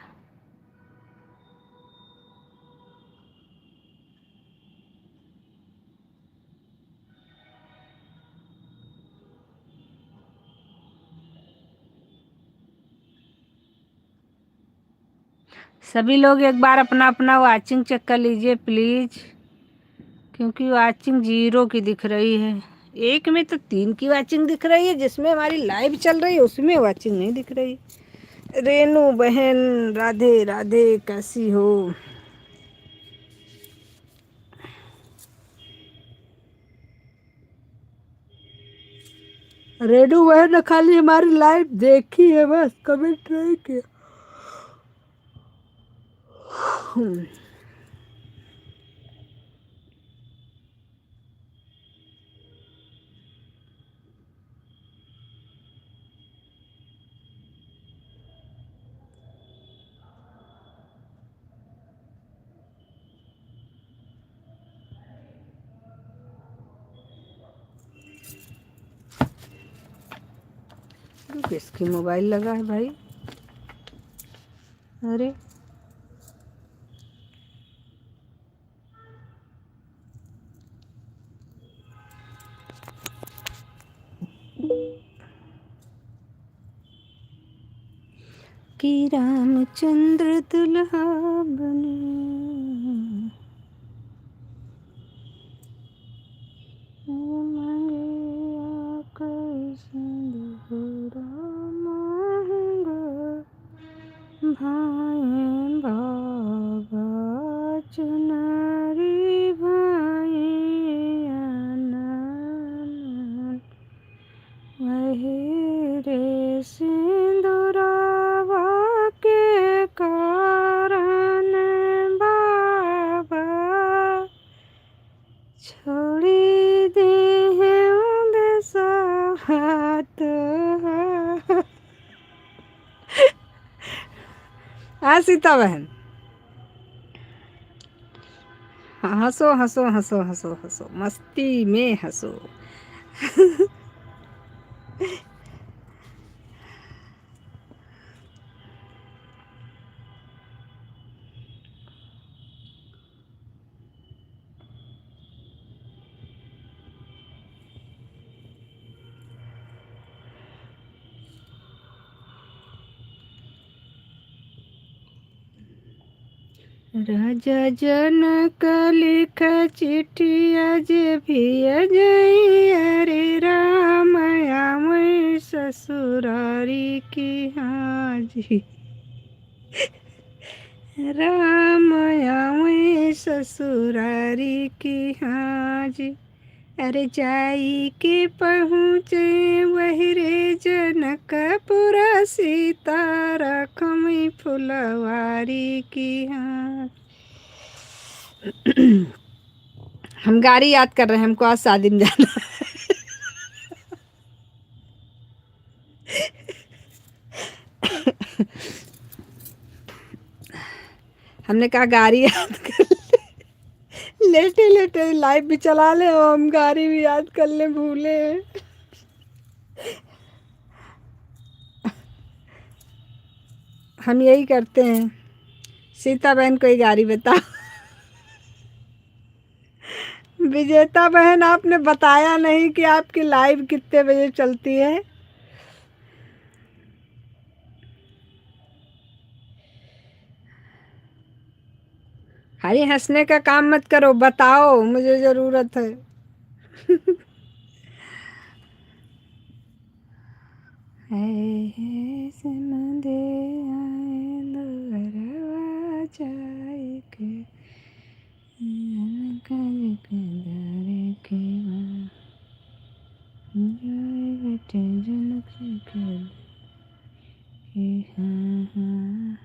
सभी लोग एक बार अपना अपना वाचिंग चेक कर लीजिए प्लीज, क्योंकि वाचिंग 0 की दिख रही है। एक में तो 3 की वाचिंग दिख रही है, जिसमें हमारी लाइव चल रही है उसमें वाचिंग नहीं दिख रही। रेणु बहन, राधे राधे, कैसी हो? रेणु बहन ने खाली हमारी लाइव देखी है, बस कमेंट नहीं किया। किसकी मोबाइल लगा है भाई? अरे कि रामचंद्र दुल्हा बने, मांगे आकर सिंदूरा मांगा, भाई बाबा चुनरी भाई आनन, वही रे सिंदूरावा के कारण बाबा छोड़ी दे बेसात। हाँ सीता बहन, हंसो हंसो हंसो हंसो हंसो, मस्ती में हंसो। राजा जनक लिख चिट्ठिया जे भी अजय, अरे राम आवे ससुरारी की हाजी, राम आवे ससुरारी की हाजी, अरे जाई के पहुँचे वही रे जनकपुर सीता रखमी फुलवारी की हाँ। हम गाड़ी याद कर रहे हैं, हमको आज शादी में जाना है। हमने कहा गाड़ी याद कर ले, लेटे लेटे लाइव भी चला ले और हम गाड़ी भी याद कर ले, भूले। हम यही करते हैं। सीता बहन कोई गाड़ी बता। विजेता बहन आपने बताया नहीं कि आपकी लाइव कितने बजे चलती है। अरे हंसने का काम मत करो, बताओ, मुझे जरूरत है। समंदे आए लोहरवा जाए के हाँ हाँ।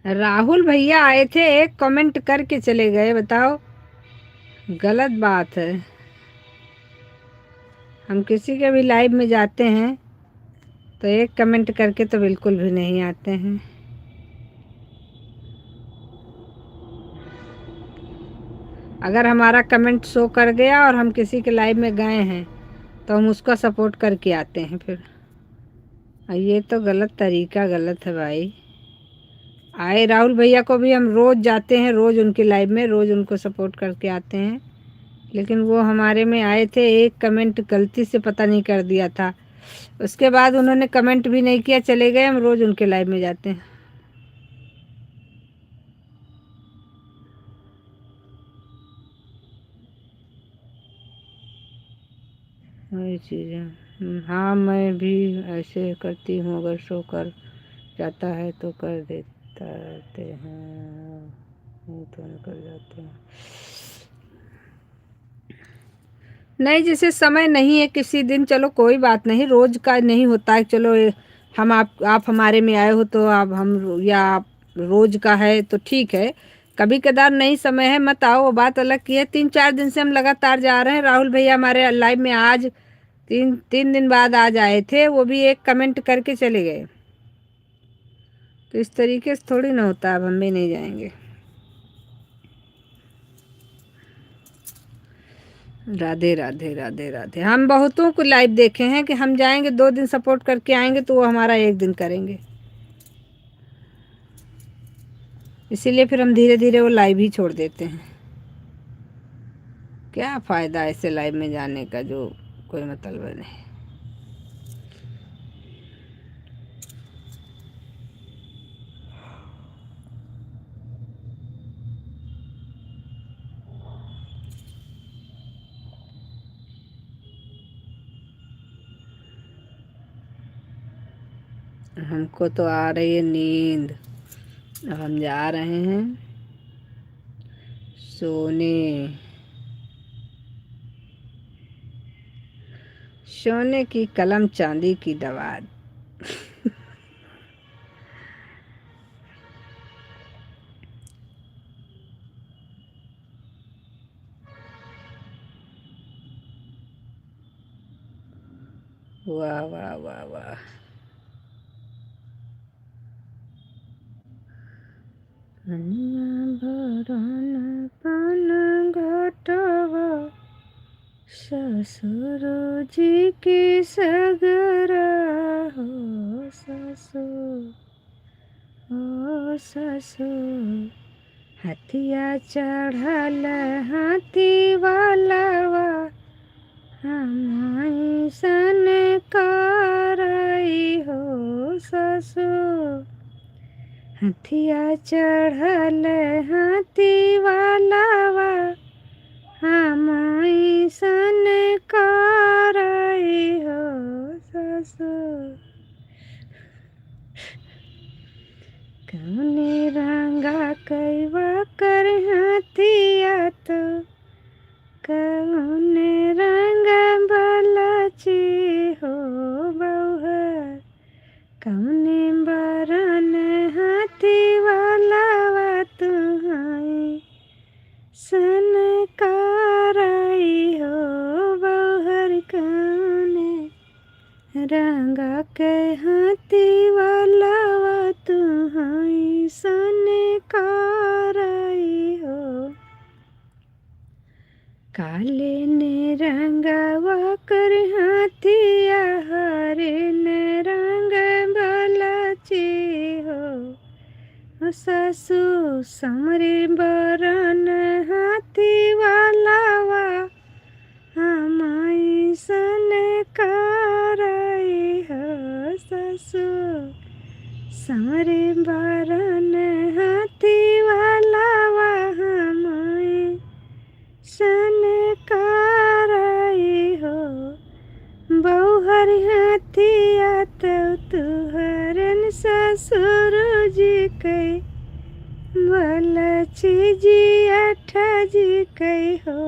राहुल भैया आए थे, एक कमेंट करके चले गए, बताओ, गलत बात है। हम किसी के भी लाइव में जाते हैं तो एक कमेंट करके तो बिल्कुल भी नहीं आते हैं। अगर हमारा कमेंट शो कर गया और हम किसी के लाइव में गए हैं तो हम उसका सपोर्ट करके आते हैं फिर। ये तो गलत तरीका, गलत है भाई। आए राहुल भैया को भी हम रोज़ जाते हैं, रोज़ उनके लाइव में, रोज़ उनको सपोर्ट करके आते हैं, लेकिन वो हमारे में आए थे, एक कमेंट गलती से पता नहीं कर दिया था, उसके बाद उन्होंने कमेंट भी नहीं किया, चले गए। हम रोज़ उनके लाइव में जाते हैं। वही चीज़ें, हाँ मैं भी ऐसे करती हूँ, अगर शो कर जाता है तो कर देते हैं, नहीं तो निकल जाते हैं। नहीं, जैसे समय नहीं है किसी दिन, चलो कोई बात नहीं, रोज़ का नहीं होता है, चलो हम आप हमारे में आए हो तो आप हम, या आप रोज़ का है तो ठीक है। कभी कदार नहीं समय है, मत आओ, वो बात अलग की है। 3-4 दिन से हम लगातार जा रहे हैं। राहुल भैया हमारे लाइव में आज 3 दिन बाद आज आए थे, वो भी एक कमेंट करके चले गए। तो इस तरीके से थोड़ी ना होता, अब हम भी नहीं जाएंगे। राधे राधे राधे राधे। हम बहुतों को लाइव देखे हैं कि हम जाएंगे 2 दिन सपोर्ट करके आएंगे तो वो हमारा 1 दिन करेंगे, इसीलिए फिर हम धीरे धीरे वो लाइव ही छोड़ देते हैं। क्या फ़ायदा ऐसे लाइव में जाने का जो कोई मतलब नहीं। हमको तो आ रही है नींद, अब हम जा रहे हैं सोने। सोने की कलम चांदी की दवात। वाह वाह वाह वाह। भरन पान घटवा ससुर जी के सगरा हो ससुर हो ससुर। हथिया चढ़ल हाथी वालावा हम सन करई हो ससुर। हथिया चढ़ल हाथी वालावा हम सन करई हो ससुर। कौने रंगा कैवा कर हाथिया तो कौने रंग बलची हो बउहर। कौने बरन हाथी वालावा तुहाई सन करई हो बउहर। कौने रंगा के हाथी वालावा तुहाई सन करई हो। काले ने रंगवा कर हाथिया हरे ने रंग बलची हो ससु। समरे बरन हाथी वालावा हमाई सन करई हो ससु। समरे बरन हाथी वालावा हमाई सन करई हो बउहर। हाथिया तो तुहरन ससुर जी के बलची जी अठ जी के हो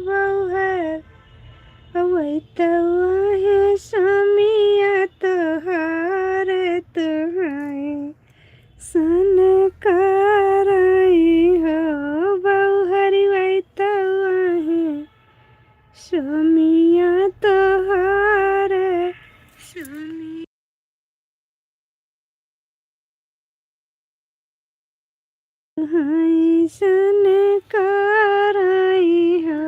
बउहर। वही तो आहे स्वामिया तोहार तुहाई सन करई हो बउहर। वही तो आहे स्वामिया तोहार स्वामी तुहाई सन करई हो।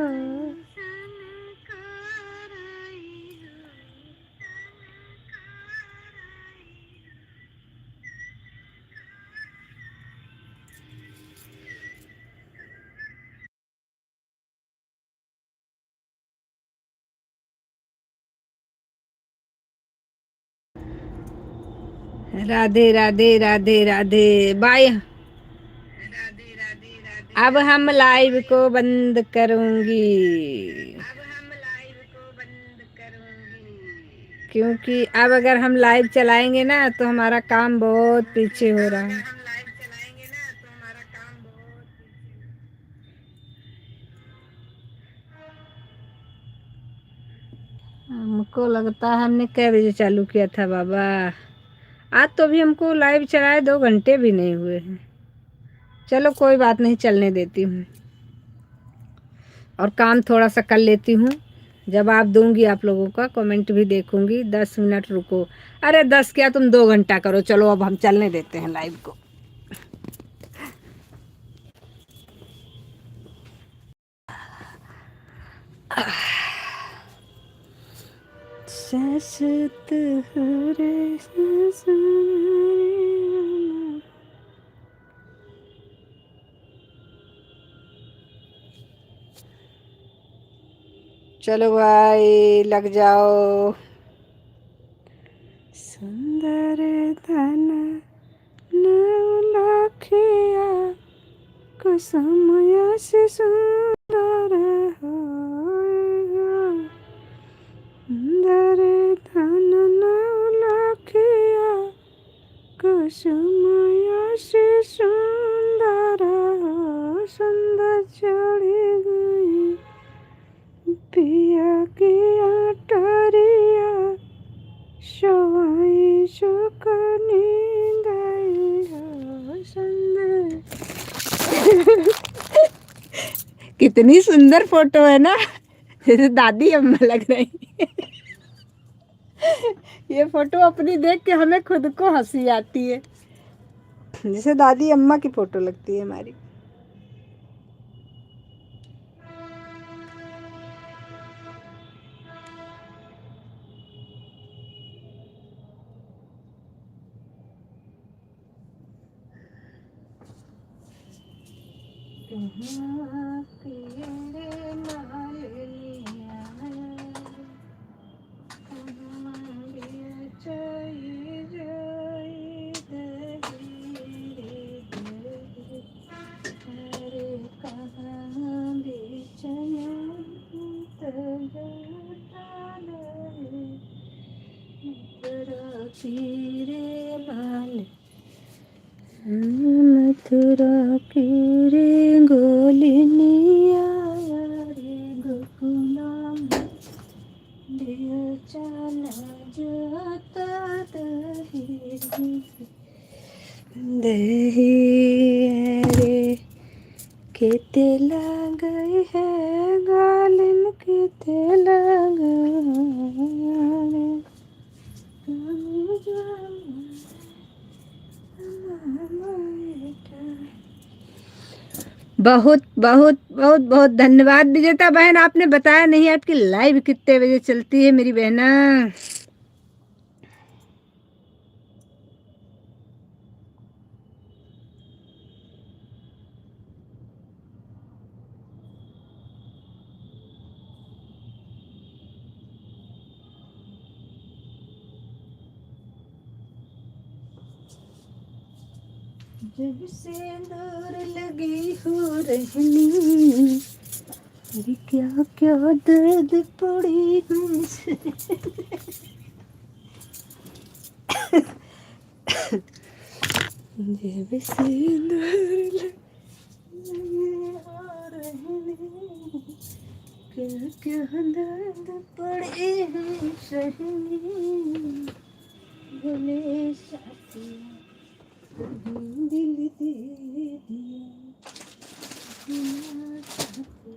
राधे राधे राधे राधे बाय। अब हम लाइव को बंद करूंगी क्योंकि अब अगर हम लाइव चलाएंगे ना तो हमारा काम बहुत पीछे हो रहा है। हमको लगता है हमने कै बजे चालू किया था बाबा। आज तो भी हमको लाइव चलाए 2 घंटे भी नहीं हुए हैं। चलो कोई बात नहीं, चलने देती हूँ और काम थोड़ा सा कर लेती हूँ। जवाब दूंगी आप लोगों का, कमेंट भी देखूंगी। 10 मिनट रुको। अरे 10 क्या, तुम 2 घंटा करो। चलो अब हम चलने देते हैं लाइव को। शाश्वत हरे चलो भाई लग जाओ। सुंदर धन नौलखिया कुसुमया से सुंदर हो। सुंदर धन नौलखिया कुसुमया से सुंदर हो। सुंदर चढ़ी गई पिया की अटरिया सवाई सुख नींद आई हो। सुंदर कितनी सुंदर फोटो है ना, जैसे दादी अम्मा लग रही है। ये फोटो अपनी देख के हमें खुद को हंसी आती है, जैसे दादी अम्मा की फोटो लगती है हमारी। मथुरा की रे गोलिनिया रे गोकुला दिया चला जाता दही दही रे केते गई है गालिन केते बहुत बहुत बहुत बहुत धन्यवाद विजेता बहन, आपने बताया नहीं आपकी लाइव कितने बजे चलती है मेरी बहना। जब से दूर लगी हो रहनी, अरे क्या क्या दर्द पड़ी मुझसे। जब से दूर लगी हो रहनी, क्या क्या दर्द पड़े हैं सहनी, बोले साथिया दिल दे दिया बिना चाहते।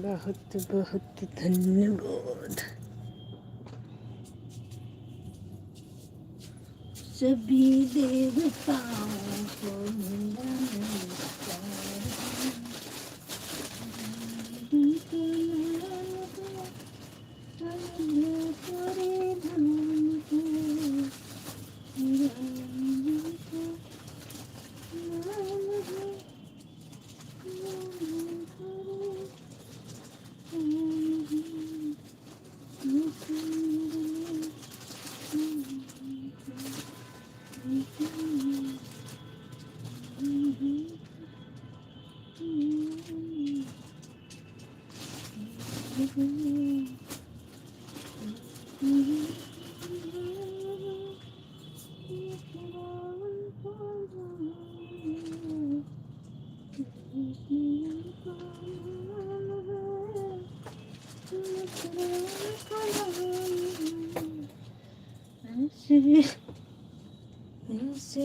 बहुत बहुत धन्यवाद सभी देवताओं को मिला ऐसे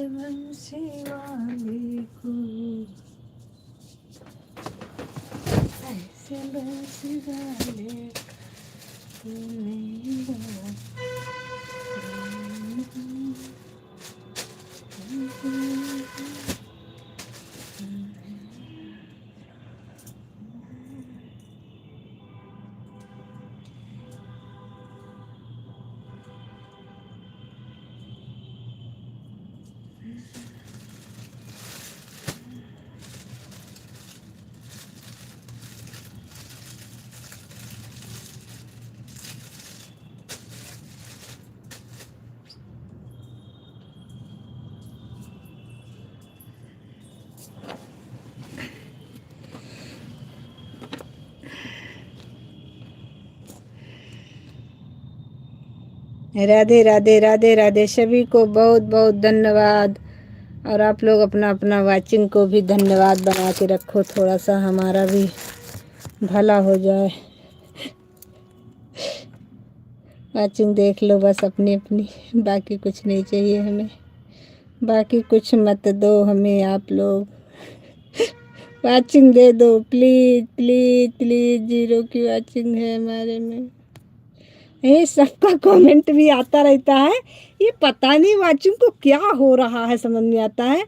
बंसी वाले को, ऐसे बंसी वाले को मेरा राधे राधे राधे राधे। सभी को बहुत बहुत धन्यवाद। और आप लोग अपना अपना वाचिंग को भी धन्यवाद बना के रखो, थोड़ा सा हमारा भी भला हो जाए। वाचिंग देख लो बस अपनी अपनी, बाकी कुछ नहीं चाहिए हमें, बाकी कुछ मत दो हमें आप लोग, वाचिंग दे दो प्लीज़ प्लीज़ प्लीज़। 0 की वाचिंग है हमारे में। ये सबका कमेंट भी आता रहता है, ये पता नहीं वाचिंग को क्या हो रहा है, समझ नहीं आता है।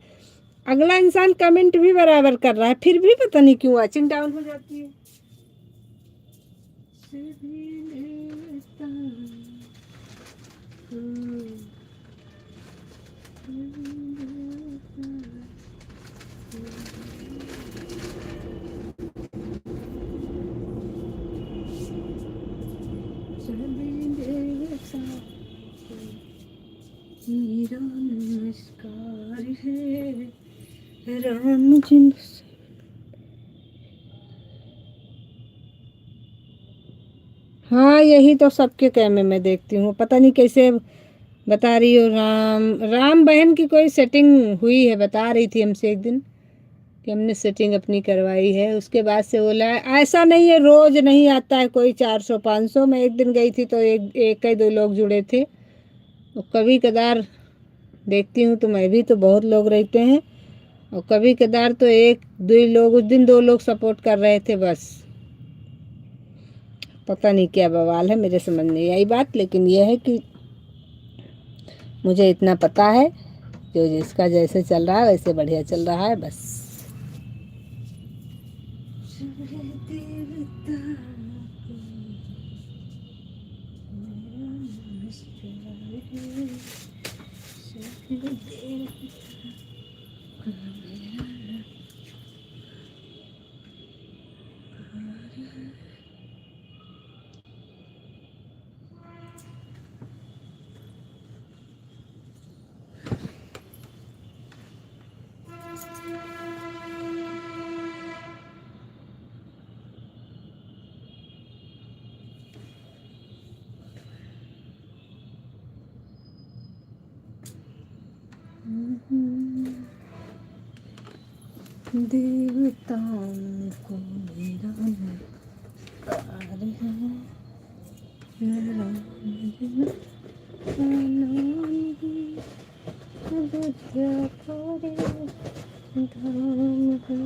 अगला इंसान कमेंट भी बराबर कर रहा है, फिर भी पता नहीं क्यों वाचिंग डाउन हो जाती है। मेरा नमस्कार है राम जी। हाँ यही तो सबके कैमरे में देखती हूँ, पता नहीं कैसे बता रही हो। राम बहन की कोई सेटिंग हुई है, बता रही थी हमसे एक दिन कि हमने सेटिंग अपनी करवाई है, उसके बाद से बोला है। ऐसा नहीं है रोज नहीं आता है कोई 400-500। मैं एक दिन गई थी तो एक ही 2 लोग जुड़े थे, तो कभी कदार देखती हूँ तो मैं भी, तो बहुत लोग रहते हैं, और कभी कदार तो 1-2 लोग, उस दिन 2 लोग सपोर्ट कर रहे थे बस। पता नहीं क्या बवाल है, मेरे समझ नहीं आई बात, लेकिन यह है कि मुझे इतना पता है, जो जिसका जैसे चल रहा है वैसे बढ़िया चल रहा है बस। देवताओं को मेरा नमस्कार है, अयोध्यापुरी धाम है।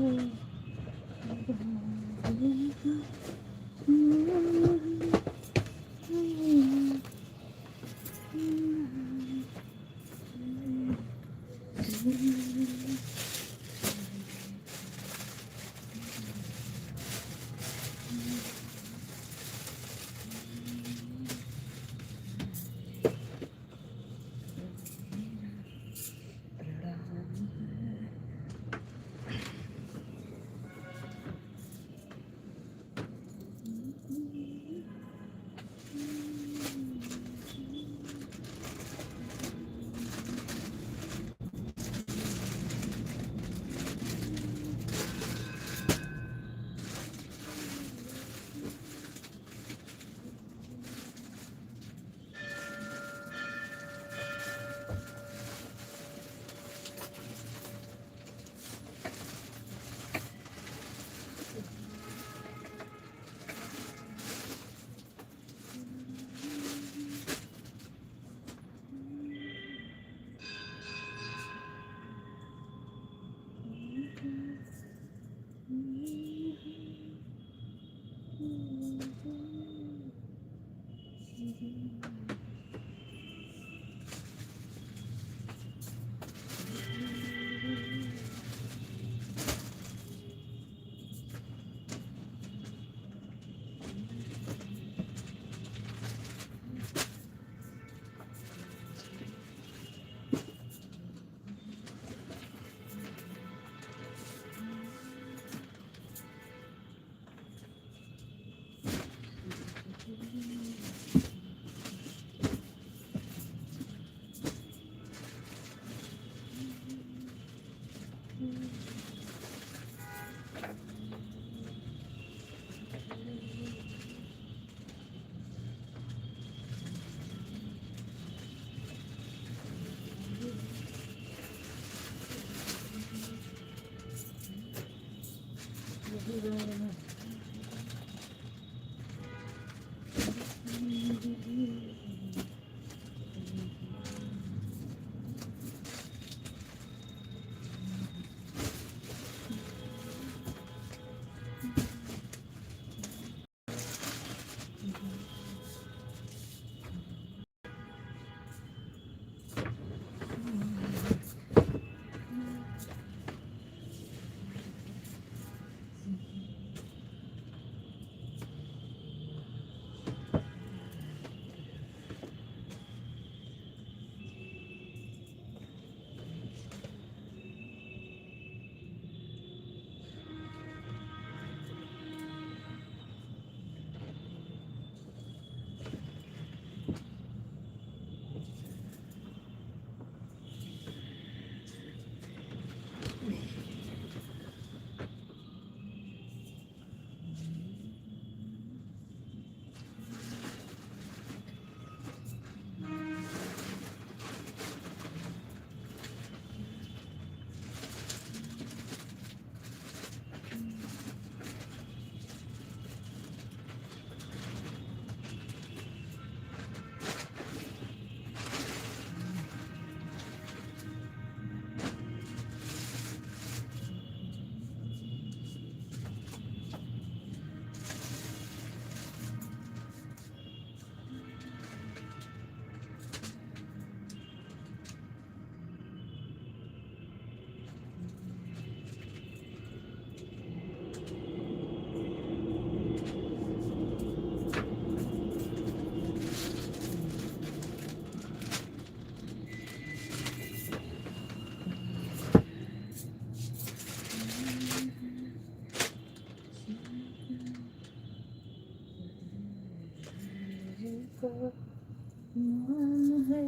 नाम है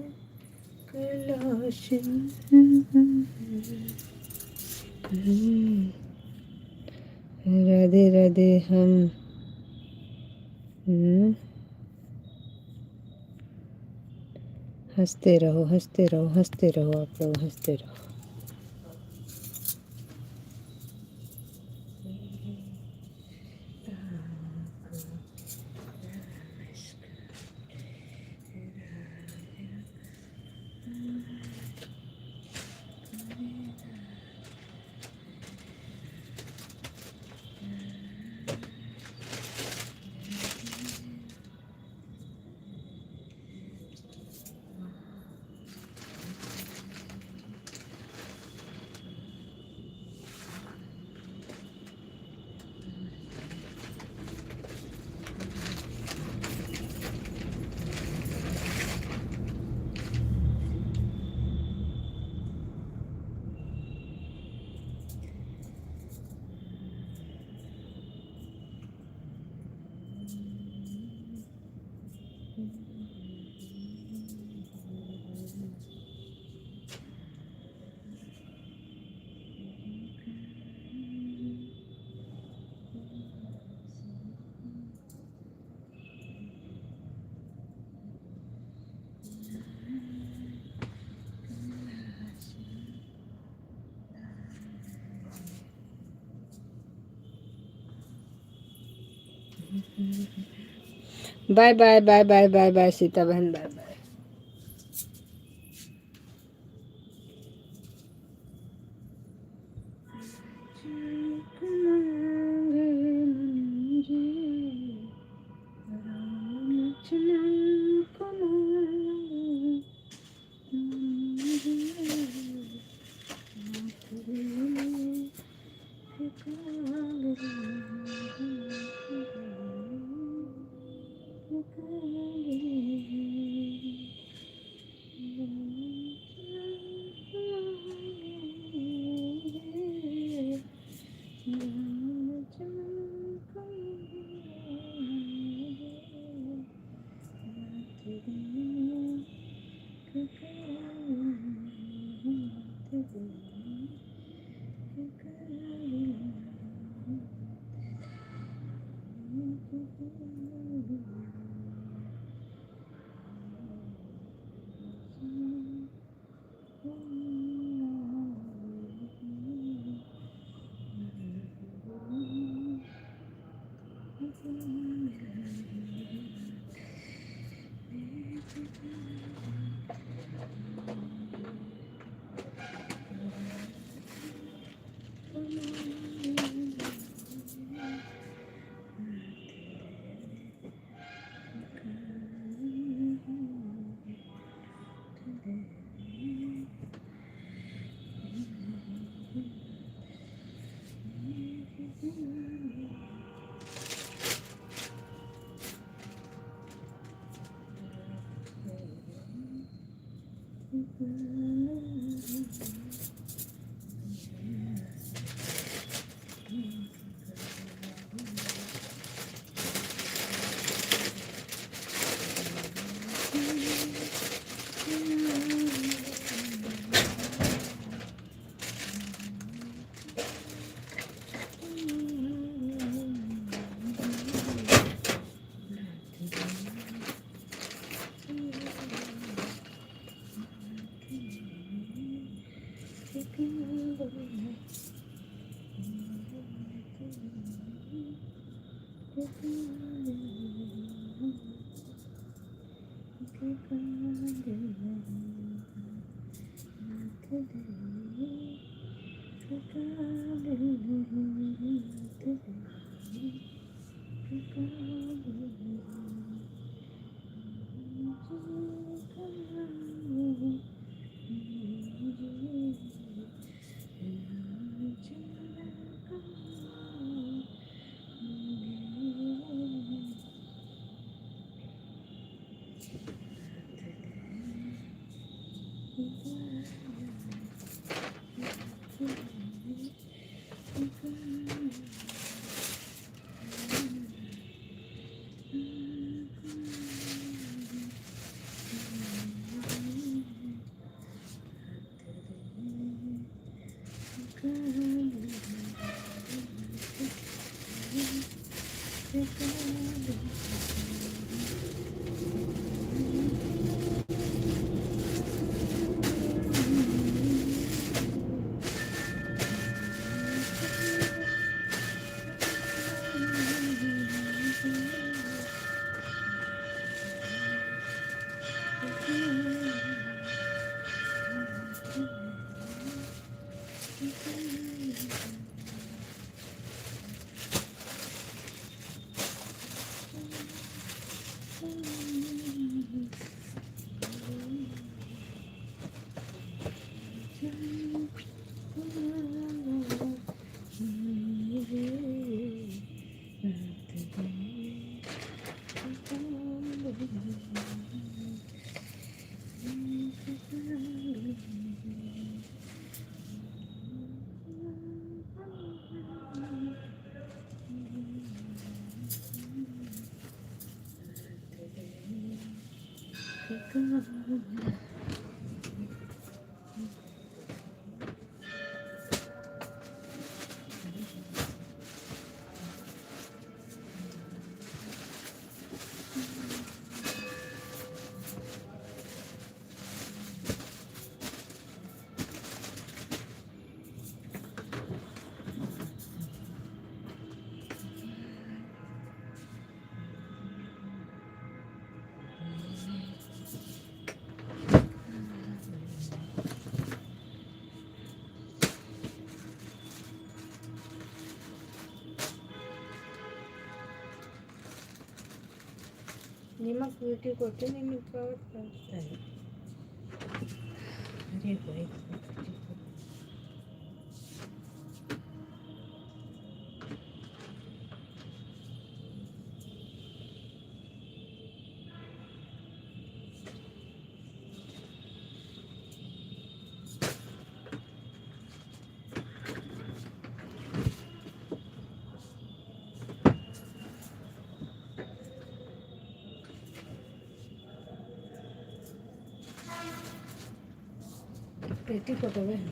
कैलाश। राधे राधे। हम हंसते रहो, हंसते रहो, हंसते रहो, आप लोग हंसते रहो। Bye bye bye bye bye bye Sita बहन, बाय बाय। निमक ब्यूटी कोटे निमक है। अरे भाई पेटी कोटे में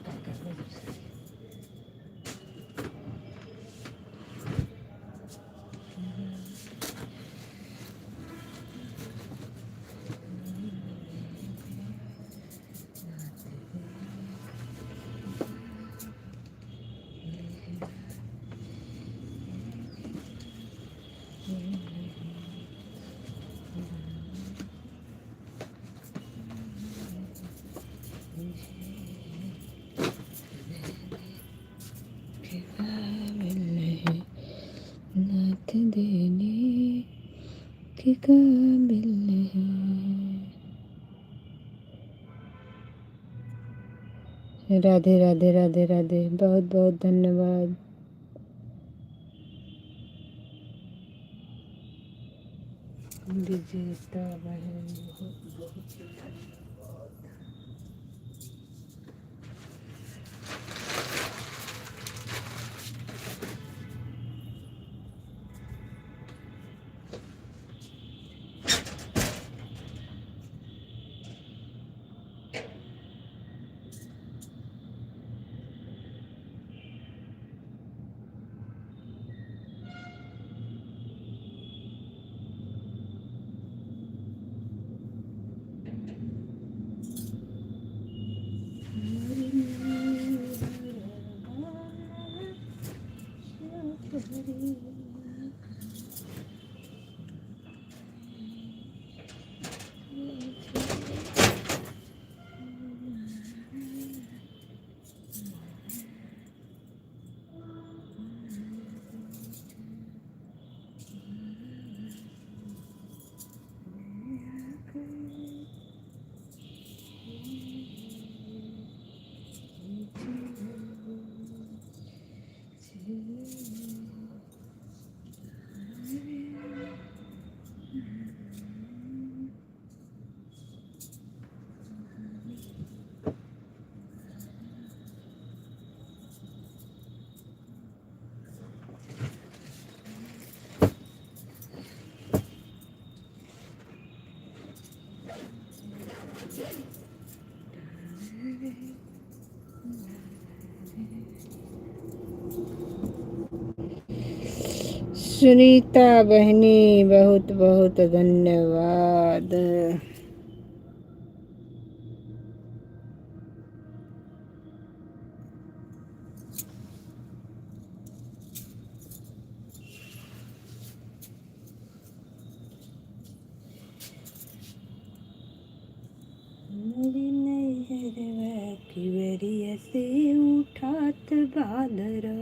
नाथ देने के काबिल नहीं। राधे राधे राधे राधे, बहुत बहुत धन्यवाद। विजेता बहन बहुत बहुत सुनीता बहनी बहुत बहुत धन्यवाद। मेरी नैहरवा की वरिया से उठात बादरा,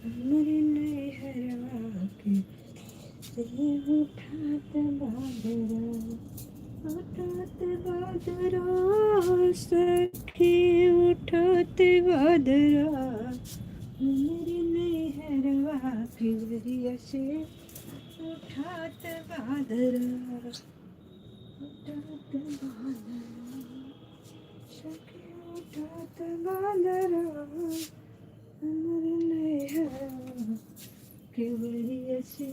मेरी नैहरवा की से उठात बादरा, उठात बादरा सखी उठात बादरा, मेरी नैहरवा की वरिया से उठात बादरा, उठात बादरा सखी उठात बादरा, मेरी नैहरवा की वरिया से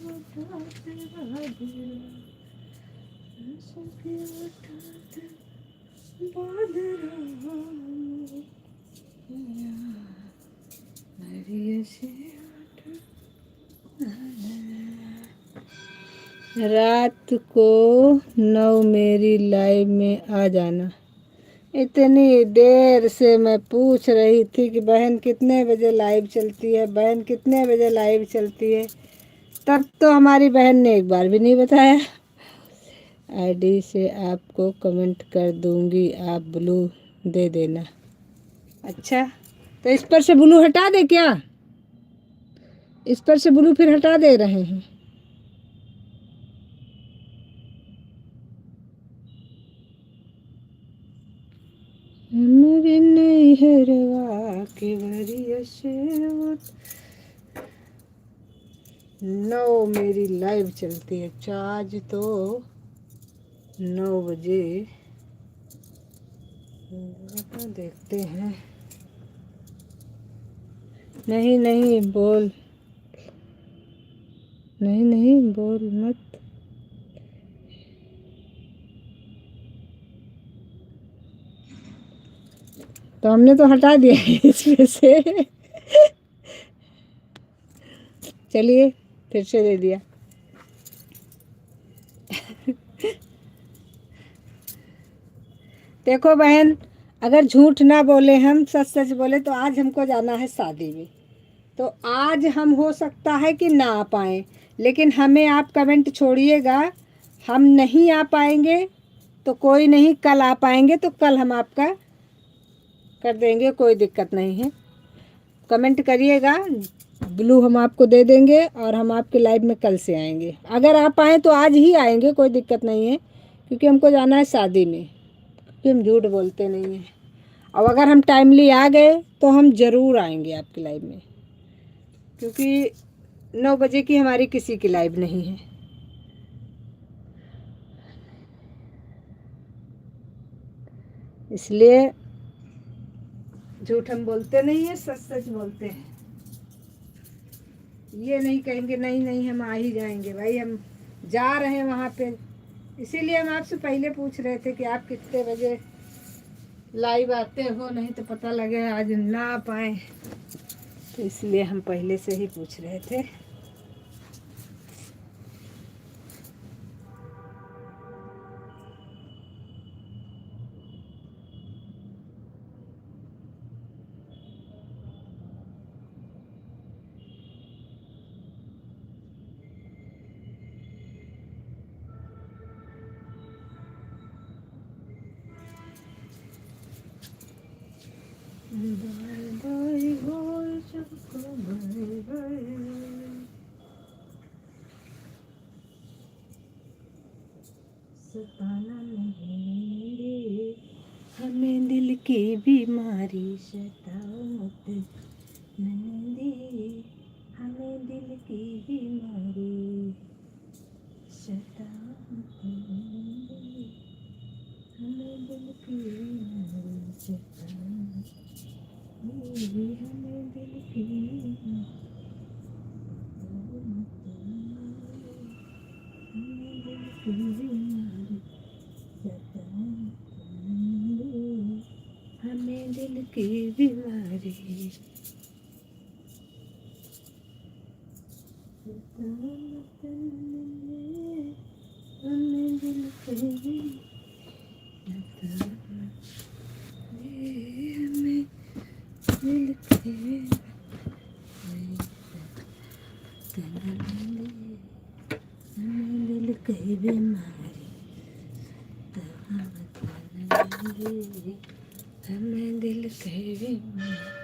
उठात बादरा, सखी उठात बादरा, वरिया से उठात रात को 9 मेरी लाइव में आ जाना। इतनी देर से मैं पूछ रही थी कि बहन कितने बजे लाइव चलती है, बहन कितने बजे लाइव चलती है, तब तो हमारी बहन ने एक बार भी नहीं बताया। आईडी से आपको कमेंट कर दूंगी, आप ब्लू दे देना। अच्छा, तो इस पर से ब्लू हटा दे क्या? इस पर से ब्लू फिर हटा दे रहे हैं। मेरी नैहरवा की वरिया से 9 मेरी लाइव चलती है। चार्ज तो 9 बजे देखते हैं। नहीं नहीं बोल, नहीं नहीं बोल मत। तो हमने तो हटा दिया है इसमें से। चलिए फिर से दे दिया। देखो बहन, अगर झूठ ना बोले, हम सच सच बोले, तो आज हमको जाना है शादी में। तो आज हम हो सकता है कि ना आ पाएँ, लेकिन हमें आप कमेंट छोड़िएगा। हम नहीं आ पाएंगे तो कोई नहीं, कल आ पाएंगे तो कल हम आपका कर देंगे, कोई दिक्कत नहीं है। कमेंट करिएगा, ब्लू हम आपको दे देंगे और हम आपके लाइव में कल से आएंगे। अगर आप आएँ तो आज ही आएंगे, कोई दिक्कत नहीं है, क्योंकि हमको जाना है शादी में, क्योंकि हम झूठ बोलते नहीं हैं। और अगर हम टाइमली आ गए तो हम ज़रूर आएंगे आपकी लाइव में, क्योंकि 9 बजे की हमारी किसी की लाइव नहीं है। इसलिए झूठ हम बोलते नहीं हैं, सच सच बोलते हैं। ये नहीं कहेंगे नहीं नहीं हम आ ही जाएंगे, भाई हम जा रहे हैं वहाँ पे। इसीलिए हम आपसे पहले पूछ रहे थे कि आप कितने बजे लाइव आते हो, नहीं तो पता लगे आज ना आ पाए, तो इसलिए हम पहले से ही पूछ रहे थे। बाय बाय बोल सबको बाय बाय, सताना नहीं रे, हमें दिल की बीमारी सताओ मत नंदी, हमें दिल की बीमारी सताओ मत नंदी, हमें दिल की बीमारी सताओ मत नंदी, हमें दिल की बीमारी सताओ मत नंदी, हमें दिल की बीमारी सताओ मत नंदी, हमें दिल की बीमारी हमें दिल कहे हमें दिल कहे हमें दिल कहे बीमारी हमें दिल कहे बीमारी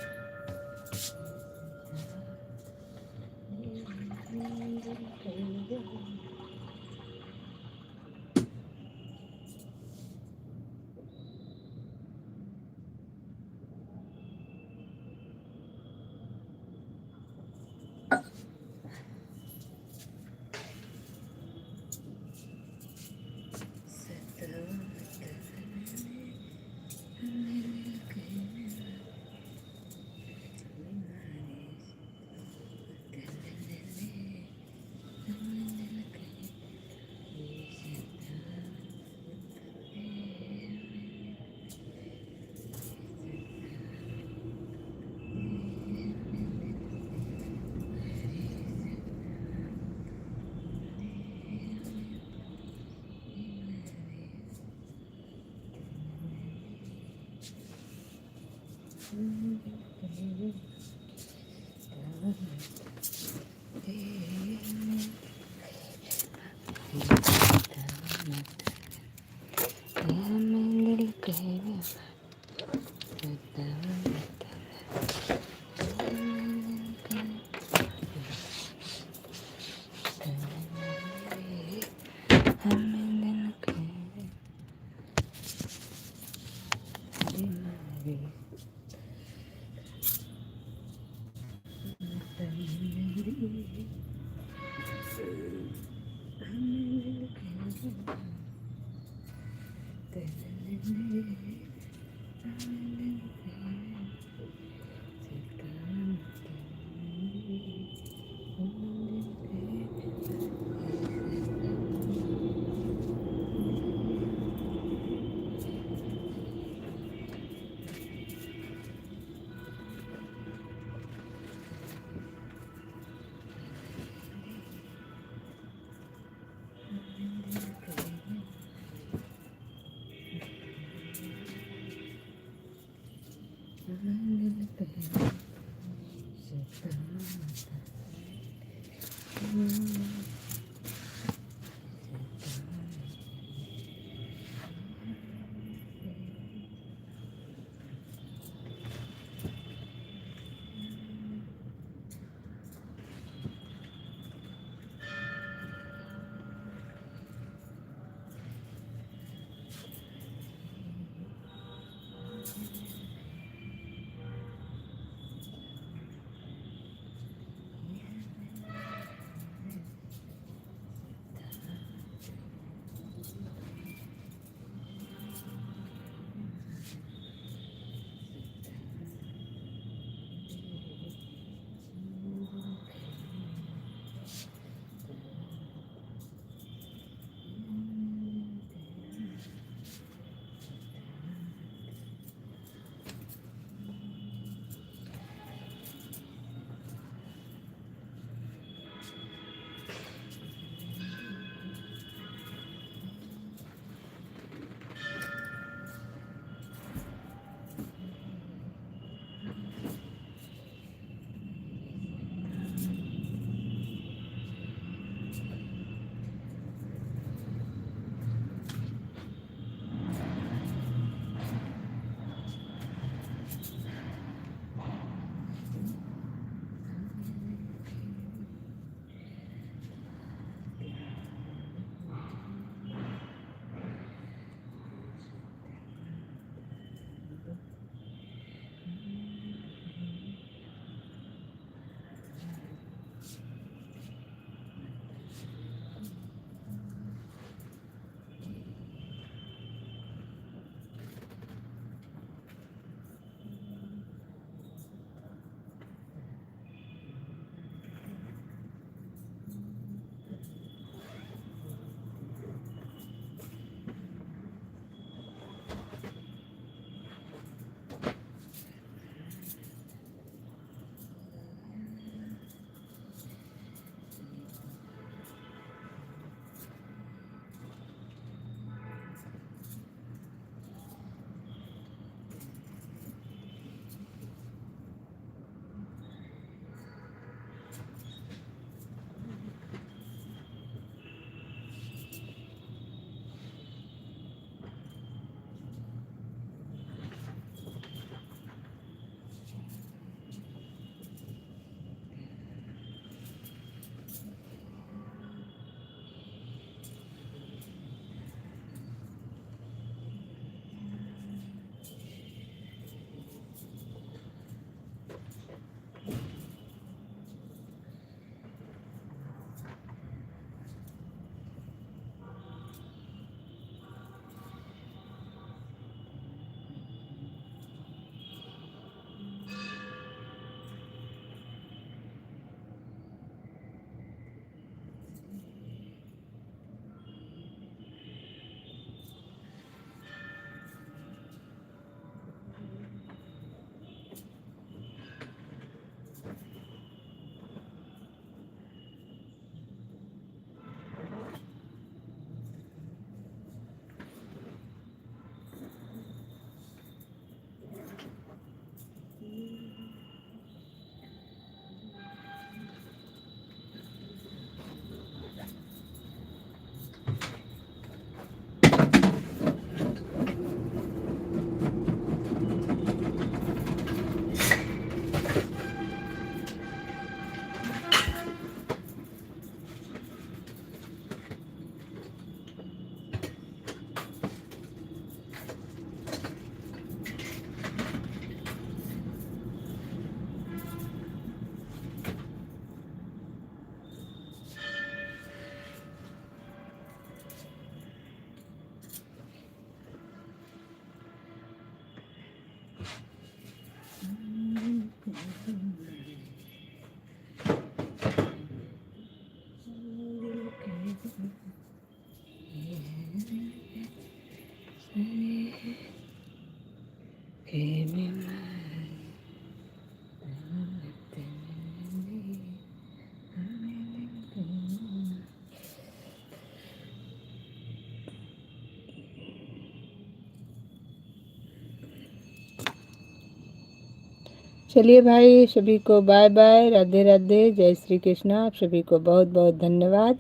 चलिए भाई, सभी को बाय बाय, राधे राधे, जय श्री कृष्णा। आप सभी को बहुत बहुत धन्यवाद।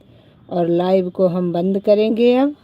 और लाइव को हम बंद करेंगे अब।